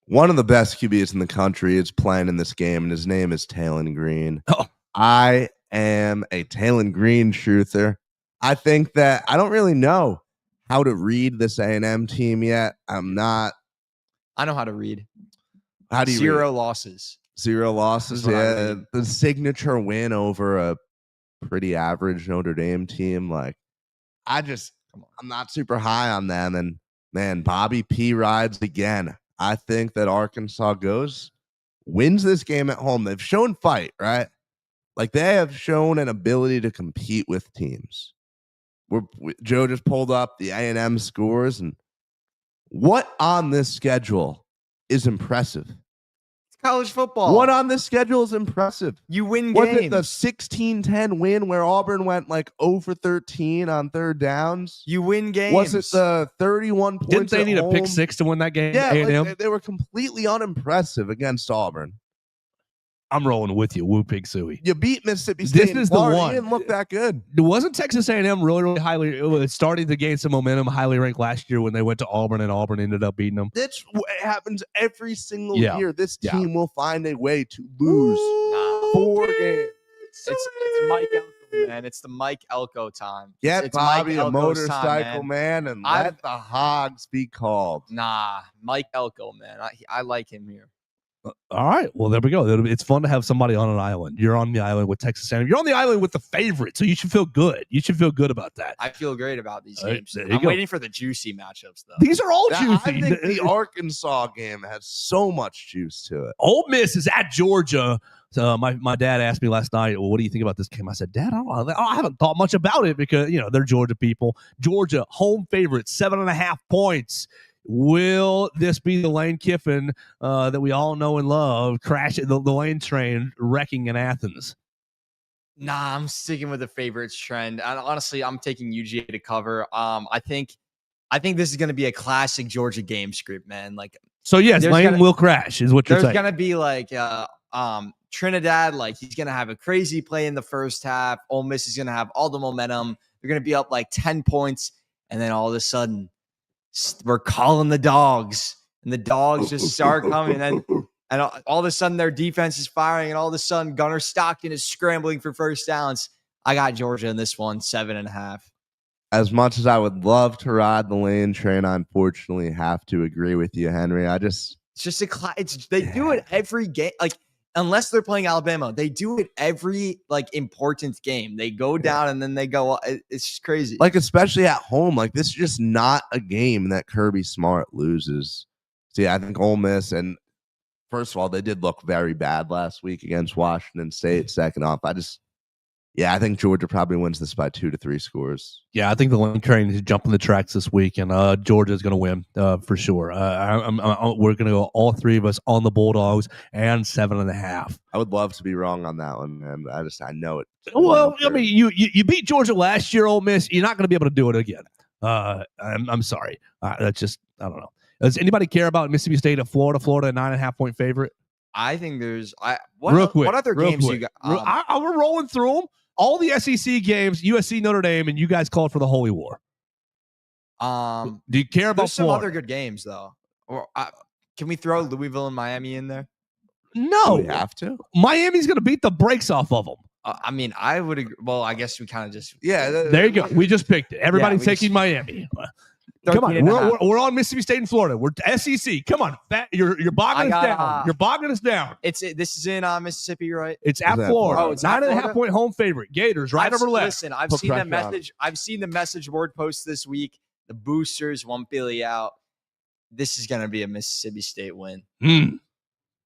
One of the best QBs in the country is playing in this game, and his name is Talon Green. Oh. I am a Talon Green truther. I think that I don't really know how to read this A&M team yet. I'm not. I know how to read. How do you Zero read? losses. 0 losses. Yeah, the signature win over a pretty average Notre Dame team. Like, I'm not super high on them. And man, Bobby P rides again. I think that Arkansas wins this game at home. They've shown fight, right? Like, they have shown an ability to compete with teams. Joe just pulled up the A&M scores, and what on this schedule is impressive? It's college football. What on this schedule is impressive? You win Was games. it the 16-10 win where Auburn went like 0 for 13 on third downs? You win games. Was it the 31 points? Didn't they at need home? a pick six to win that game? Yeah, A&M? like, they were completely unimpressive against Auburn. I'm rolling with you. Woo pig suey. You beat Mississippi This State. is the Florida. one. You didn't look that good. Wasn't Texas A&M really highly? It was starting to gain some momentum, highly ranked last year when they went to Auburn, and Auburn ended up beating them. It happens every single Yeah. year. This Yeah. team will find a way to lose 4 games. It's Mike Elko, man. It's the Mike Elko time. Get it's Bobby Mike a Elko's motorcycle, time, man, and I've- let the hogs be called. Nah, Mike Elko, man. I like him here. All right. Well, there we go. It's fun to have somebody on an island. You're on the island with Texas A&M. You're on the island with the favorite, so you should feel good. You should feel good about that. I feel great about these All right, games. there you I'm go. waiting for the juicy matchups, though. These are all I juicy. think the Arkansas game has so much juice to it. Ole Miss is at Georgia. So my dad asked me last night, well, what do you think about this game? I said, Dad, I haven't thought much about it because, they're Georgia people. Georgia, home favorite, 7.5 points. Will this be the Lane Kiffin that we all know and love, crashing the Lane train, wrecking in Athens? Nah, I'm sticking with the favorites trend. And honestly, I'm taking UGA to cover. I think this is going to be a classic Georgia game script, man. Like, So, yes, Lane will crash is what you're there's saying. going to be like Trinidad, like he's going to have a crazy play in the first half. Ole Miss is going to have all the momentum. They're going to be up like 10 points. And then all of a sudden, we're calling the dogs. And the dogs just start coming. And all of a sudden, their defense is firing. And all of a sudden, Gunnar Stockton is scrambling for first downs. I got Georgia in this one, 7.5. As much as I would love to ride the Lane train, I unfortunately have to agree with you, Henry. It's just they do it every game. Like, unless they're playing Alabama, they do it every like important game. They go down and then they go up. It's just crazy. Like, especially at home, like this is just not a game that Kirby Smart loses. See, I think Ole Miss, and first of all, they did look very bad last week against Washington State. Second off, I think Georgia probably wins this by 2 to 3 scores. Yeah, I think the Lane train is jumping the tracks this week, and Georgia's going to win for sure. We're going to go all three of us on the Bulldogs and 7.5. I would love to be wrong on that one, man. But I know it. Well, I mean, you beat Georgia last year, Ole Miss. You're not going to be able to do it again. I'm sorry. That's just, I don't know. Does anybody care about Mississippi State at Florida? Florida, a 9.5-point favorite. I think there's What other games you got? We're rolling through them. All the SEC games, USC, Notre Dame, and you guys called for the Holy War. Do you care about There's some Florida? other good games though. Or can we throw Louisville and Miami in there? No, Do we have to. Miami's going to beat the brakes off of them. I mean, I would agree. Well, I guess we kind of just There you go. We just picked it. Everybody's we taking just- Miami. Come on, 13.5. we're on Mississippi State and Florida. We're SEC. Come on, you're bogging us down. You're bogging us down. This is in Mississippi, right? It's at Is that Florida. Florida? Oh, it's at 9.5 Florida? point home favorite. Gators right over left. Listen, I've Put seen the pressure on message. I've seen the message board post this week. The boosters want Billy out. This is going to be a Mississippi State win.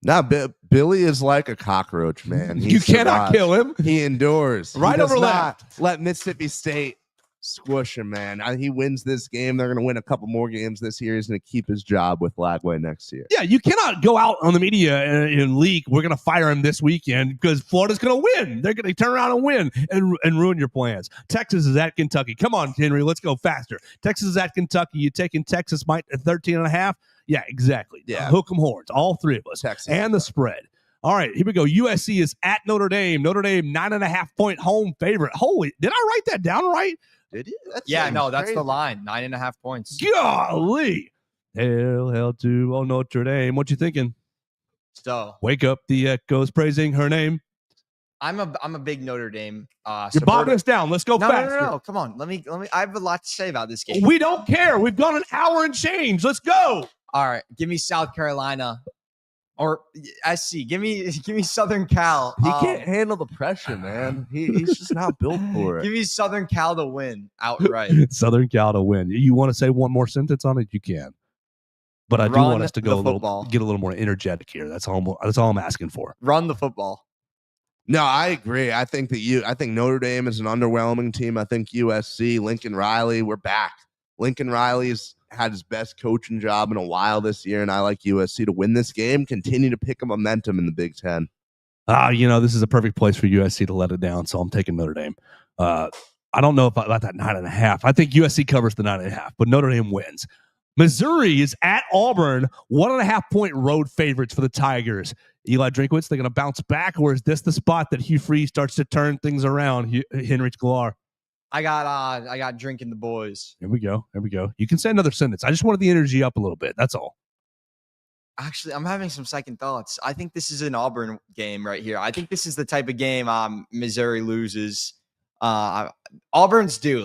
Nah, Billy is like a cockroach, man. He You cannot survives. kill him. He endures. Right He does over not let Mississippi State squish him, man. He wins this game. They're going to win a couple more games this year. He's going to keep his job with Lagway next year. Yeah, you cannot go out on the media and leak, we're going to fire him this weekend because Florida's going to win. They're going to turn around and win and ruin your plans. Texas is at Kentucky. Come on, Henry, let's go faster. Texas is at Kentucky. You taking Texas at 13.5? Yeah, exactly. Yeah. Hook 'em horns, all three of us. Texas. And the spread. All right, here we go. USC is at Notre Dame. Notre Dame, 9.5-point home favorite. Holy, did I write that down right? Did he? That Yeah, seems no, that's crazy. the line. 9.5 points. Golly. Hail to Notre Dame. What you thinking? So Wake up the echoes praising her name. I'm a big Notre Dame. You're supporter. bogging us down. Let's go No, faster. no. Come on. Let me. I have a lot to say about this game. We don't care. We've gone an hour and change. Let's go. All right, give me South Carolina or SC. Give me Southern Cal. He can't handle the pressure, man. He's just not built for Give it. me Southern Cal to win outright. Southern Cal to win. You want to say one more sentence on it? You can. But I do Run want us to the football. get a little more energetic here. That's all I'm asking for. Run the football. No, I agree. I think Notre Dame is an underwhelming team. I think USC, Lincoln Riley, we're back. Lincoln Riley's had his best coaching job in a while this year, and I like USC to win this game, continue to pick a momentum in the Big Ten. This is a perfect place for USC to let it down, so I'm taking Notre Dame. I don't know about that 9.5. I think USC covers the 9.5, but Notre Dame wins. Missouri is at Auburn, 1.5-point road favorites for the Tigers. Eli Drinkwitz, they're going to bounce back, or is this the spot that Hugh Freeze starts to turn things around? Henry Sklar. I got drinking the boys. Here we go. You can say another sentence. I just wanted the energy up a little bit. That's all. Actually, I'm having some second thoughts. I think this is an Auburn game right here. I think this is the type of game Missouri loses. Auburn's due.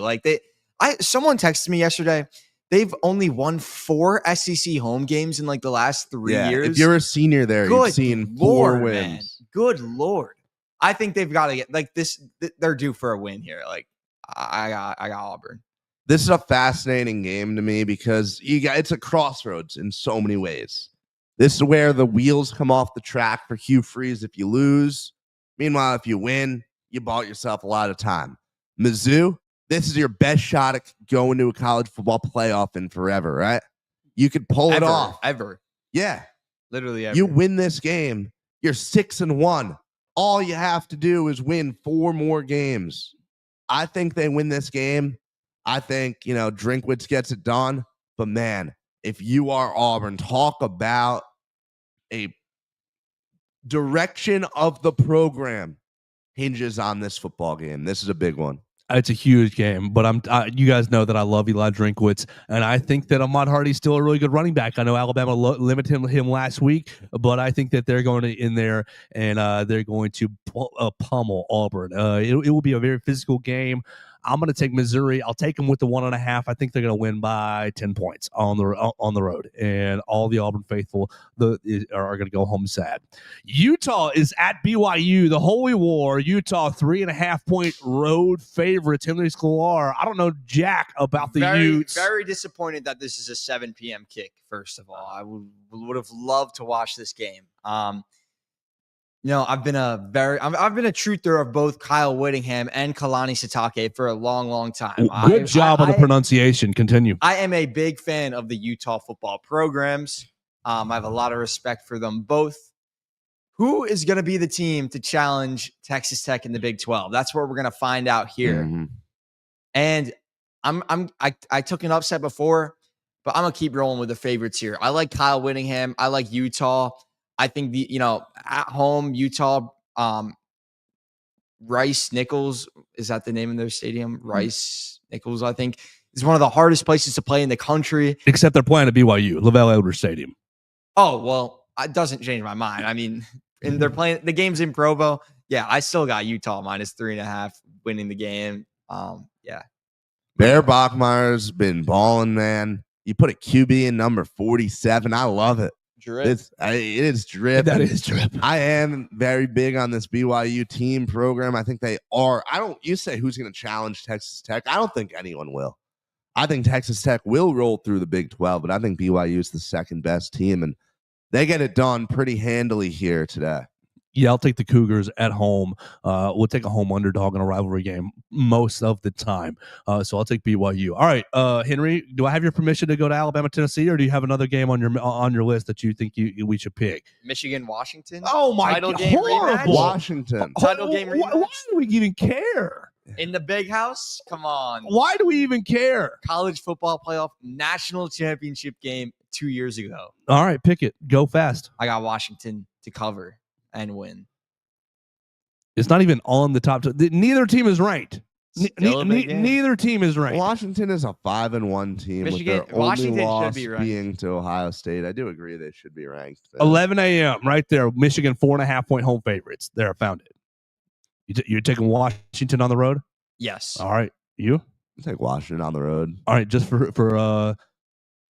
Someone texted me yesterday. They've only won 4 SEC home games in the last 3 years. If you're a senior there, you've seen 4 wins. Man. Good Lord. I think they've got to get this. They're due for a win here. I got Auburn. This is a fascinating game to me because it's a crossroads in so many ways. This is where the wheels come off the track for Hugh Freeze if you lose. Meanwhile, if you win, you bought yourself a lot of time. Mizzou, this is your best shot at going to a college football playoff in forever, right? You could pull it off. Ever. Yeah. Literally ever. You win this game, you're 6-1. All you have to do is win 4 more games. I think they win this game. I think, Drinkwitz gets it done. But, man, if you are Auburn, talk about a direction of the program hinges on this football game. This is a big one. It's a huge game, but you guys know that I love Eli Drinkwitz, and I think that Ahmad Hardy's still a really good running back. I know Alabama limited him last week, but I think that they're going to in there and they're going to pummel Auburn. It will be a very physical game. I'm going to take Missouri. I'll take them with the 1.5. I think they're going to win by 10 points on the road, and all the Auburn faithful are going to go home sad. Utah is at BYU, the Holy War. Utah 3.5-point road favorites. Henry Sklar. I don't know jack about the Utes. Very disappointed that this is a 7 p.m. kick. First of all, I would have loved to watch this game. I've been a truther of both Kyle Whittingham and Kalani Sitake for a long, long time. Good job on the pronunciation. Continue. I am a big fan of the Utah football programs. I have a lot of respect for them both. Who is going to be the team to challenge Texas Tech in the Big 12? That's what we're going to find out here. Mm-hmm. And I took an upset before, but I'm going to keep rolling with the favorites here. I like Kyle Whittingham. I like Utah. I think at home, Utah, Rice Nichols, is that the name of their stadium? Rice Nichols, I think, is one of the hardest places to play in the country. Except they're playing at BYU, Lavelle Edwards Stadium. Oh, well, it doesn't change my mind. I mean, and they're playing the game's in Provo. Yeah, I still got Utah minus 3.5 winning the game. Yeah. Bear Bachmeier's been balling, man. You put a QB in number 47. I love it. Drip. It is drip. That is drip. I am very big on this BYU team program. I think they are. You say who's going to challenge Texas Tech? I don't think anyone will. I think Texas Tech will roll through the Big 12, but I think BYU is the second best team, and they get it done pretty handily here today. Yeah, I'll take the Cougars at home. We'll take a home underdog in a rivalry game most of the time. So I'll take BYU. All right, Henry, do I have your permission to go to Alabama, Tennessee, or do you have another game on your list that you think we should pick? Michigan, Washington. Oh my God, horrible! Washington title game rematch. Why do we even care? In the big house? Come on. Why do we even care? College football playoff national championship game 2 years ago. All right, pick it. Go fast. I got Washington to cover and win. It's not even on the top. Neither team is ranked. Neither team is ranked. Washington is a 5-1 team. Michigan, with their Washington only loss should be ranked. being to Ohio State. I do agree they should be ranked. 11 a.m. right there. Michigan 4.5-point home favorites. There, I found it. You're taking Washington on the road? Yes. All right. You? I'll take Washington on the road. All right. Just for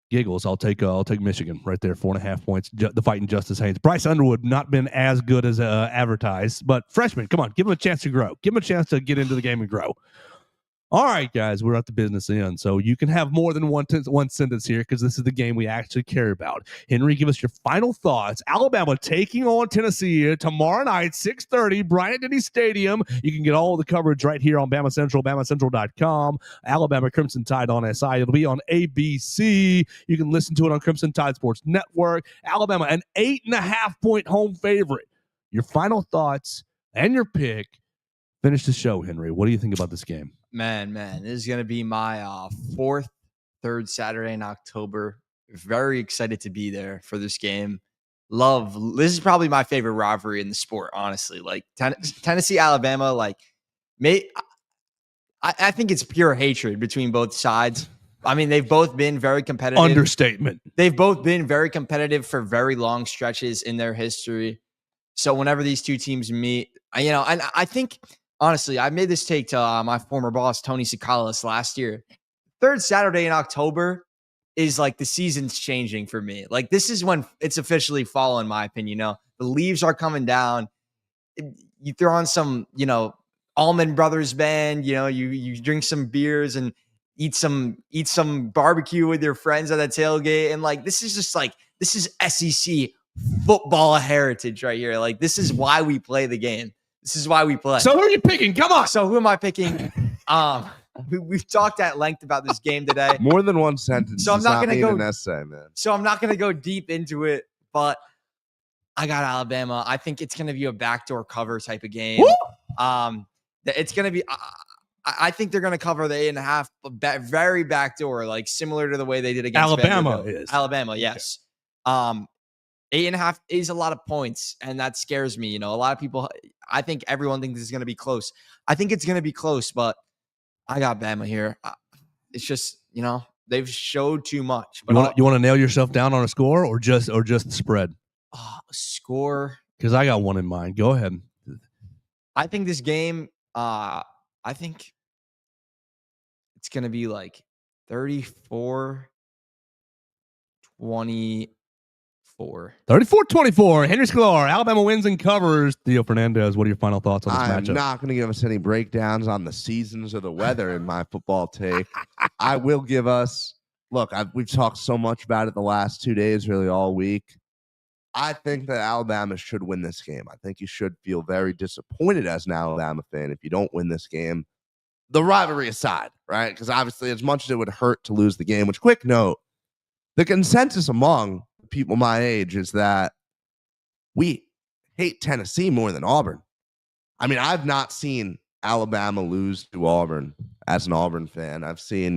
giggles, I'll take Michigan right there. 4.5 points. The Fighting Justice Haynes. Bryce Underwood not been as good as advertised, but freshman, come on, give him a chance to grow. Give him a chance to get into the game and grow. All right, guys, we're at the business end, so you can have more than one sentence here because this is the game we actually care about. Henry, give us your final thoughts. Alabama taking on Tennessee tomorrow night, 6:30, Bryant-Denny Stadium. You can get all the coverage right here on BamaCentral, BamaCentral.com. Alabama Crimson Tide on SI. It'll be on ABC. You can listen to it on Crimson Tide Sports Network. Alabama, an 8.5-point home favorite. Your final thoughts and your pick. Finish the show, Henry. What do you think about this game? Man, this is going to be my third Saturday in October. Very excited to be there for this game. This is probably my favorite rivalry in the sport, honestly. Like Tennessee, Alabama, I think it's pure hatred between both sides. I mean, they've both been very competitive. Understatement. They've both been very competitive for very long stretches in their history. So whenever these two teams meet, and I think, honestly, I made this take to my former boss, Tony Sikalis, last year. Third Saturday in October is like the season's changing for me. Like, this is when it's officially fall, in my opinion. The leaves are coming down. You throw on some, Allman Brothers band, you drink some beers and eat some barbecue with your friends at a tailgate. And this is SEC football heritage right here. Like, this is why we play the game. This is why we play. So who are you picking? Come on. So who am I picking? We've talked at length about this game today. More than one sentence. So I'm not going to go an essay, man. So I'm not going to go deep into it, but I got Alabama. I think it's going to be a backdoor cover type of game. It's going to be. I think they're going to cover the 8.5, very backdoor, like similar to the way they did against Alabama. Alabama, yes. Okay. 8.5 is a lot of points, and that scares me. A lot of people, I think everyone thinks it's going to be close. I think it's going to be close, but I got Bama here. It's just, they've showed too much. But you want to nail yourself down on a score or just the spread? Score. Because I got one in mind. Go ahead. I think this game, I think it's going to be like 34-24. 34-24. Henry Sklar. Alabama wins and covers. Theo Fernandez, what are your final thoughts on this matchup? I'm not going to give us any breakdowns on the seasons or the weather in my football take. I will give us, we've talked so much about it the last 2 days, really all week. I think that Alabama should win this game. I think you should feel very disappointed as an Alabama fan if you don't win this game. The rivalry aside, right? Because obviously, as much as it would hurt to lose the game, which, quick note, the consensus among people my age is that we hate Tennessee more than Auburn. I mean, I've not seen Alabama lose to Auburn as an Auburn fan. I've seen,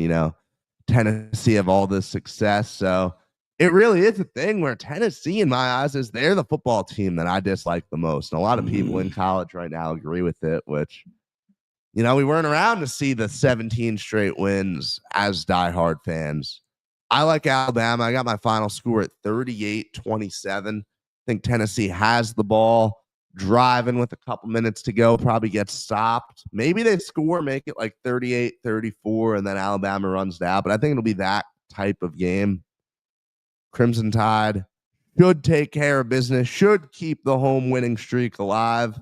Tennessee have all this success. So it really is a thing where Tennessee, in my eyes, is they're the football team that I dislike the most. And a lot of people in college right now agree with it, which, we weren't around to see the 17 straight wins as diehard fans. I like Alabama. I got my final score at 38-27. I think Tennessee has the ball, driving with a couple minutes to go, probably gets stopped. Maybe they score, make it like 38-34, and then Alabama runs down. But I think it'll be that type of game. Crimson Tide should take care of business, should keep the home winning streak alive.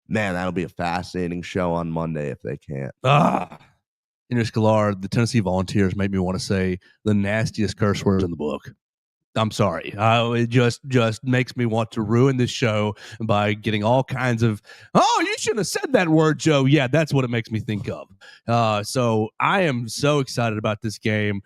Man, that'll be a fascinating show on Monday if they can't. Henry Sklar, the Tennessee Volunteers made me want to say the nastiest curse words in the book. I'm sorry. It just makes me want to ruin this show by getting all kinds of, you shouldn't have said that word, Joe. Yeah, that's what it makes me think of. So I am so excited about this game,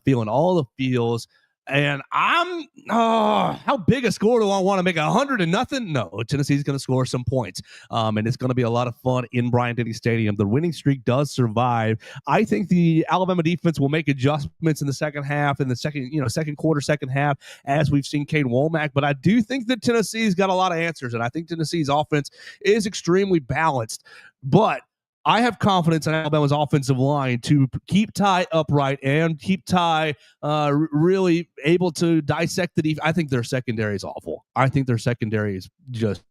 feeling all the feels. And I'm, how big a score do I want to make? 100-0? No, Tennessee's going to score some points. And it's going to be a lot of fun in Bryant-Denny Stadium. The winning streak does survive. I think the Alabama defense will make adjustments in the second half, in the second quarter, second half, as we've seen Cade Womack. But I do think that Tennessee's got a lot of answers, and I think Tennessee's offense is extremely balanced. But I have confidence in Alabama's offensive line to keep Ty upright and keep Ty really able to dissect the defense. I think their secondary is awful. I think their secondary is just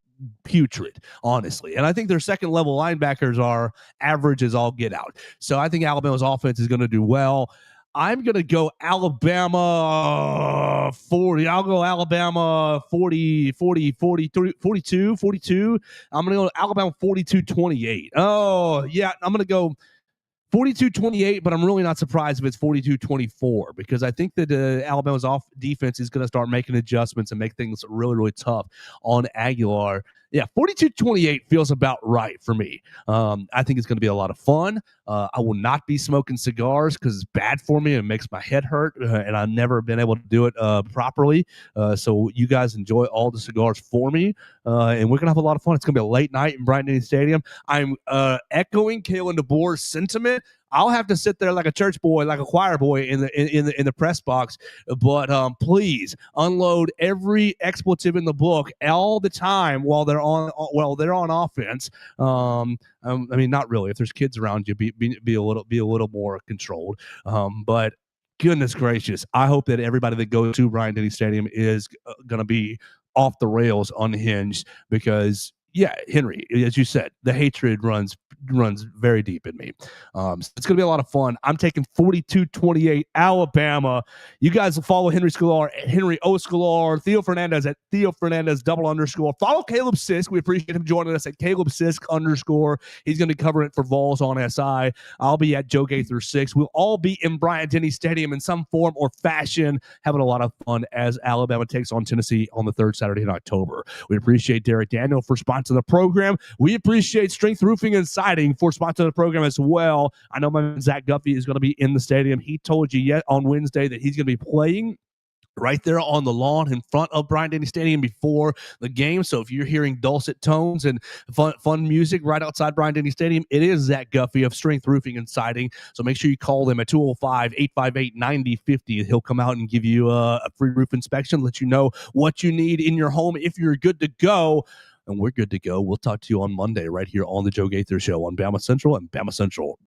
putrid, honestly. And I think their second level linebackers are average as all get out. So I think Alabama's offense is going to do well. I'm going to go Alabama 40. I'll go Alabama 40, 42. I'm going to go Alabama 42-28. Oh, yeah. I'm going to go 42-28, but I'm really not surprised if it's 42-24 because I think that Alabama's off defense is going to start making adjustments and make things really, really tough on Aguilar. Yeah, 42-28 feels about right for me. I think it's going to be a lot of fun. I will not be smoking cigars because it's bad for me and makes my head hurt, and I've never been able to do it properly. So you guys enjoy all the cigars for me, and we're going to have a lot of fun. It's going to be a late night in Bryant-Denny Stadium. I'm echoing Kalen DeBoer's sentiment. I'll have to sit there like a church boy, like a choir boy in the press box. But please unload every expletive in the book all the time while they're on offense. I mean, not really. If there's kids around you, be a little more controlled. But goodness gracious, I hope that everybody that goes to Bryant-Denny Stadium is going to be off the rails, unhinged, because yeah, Henry, as you said, the hatred runs very deep in me. So it's going to be a lot of fun. I'm taking 42-28 Alabama. You guys will follow Henry Sklar at Henry O. Sklar, Theo Fernandez at Theo Fernandez _. Follow Caleb Sisk. We appreciate him joining us at Caleb Sisk _. He's going to cover it for Vols on SI. I'll be at Joe Gaither 6. We'll all be in Bryant-Denny Stadium in some form or fashion, having a lot of fun as Alabama takes on Tennessee on the third Saturday in October. We appreciate Derek Daniel for sponsoring the program. We appreciate Strength Roofing and Siding for sponsoring the program as well. I know my man Zach Guffey is going to be in the stadium. He told you yet on Wednesday that he's going to be playing right there on the lawn in front of Bryant-Denny Stadium before the game. So if you're hearing dulcet tones and fun music right outside Bryant-Denny Stadium, it is Zach Guffey of Strength Roofing and Siding. So make sure you call them at 205-858-9050. He'll come out and give you a free roof inspection, let you know what you need in your home if you're good to go. And we're good to go. We'll talk to you on Monday right here on the Joe Gaither Show on Bama Central and BamaCentral.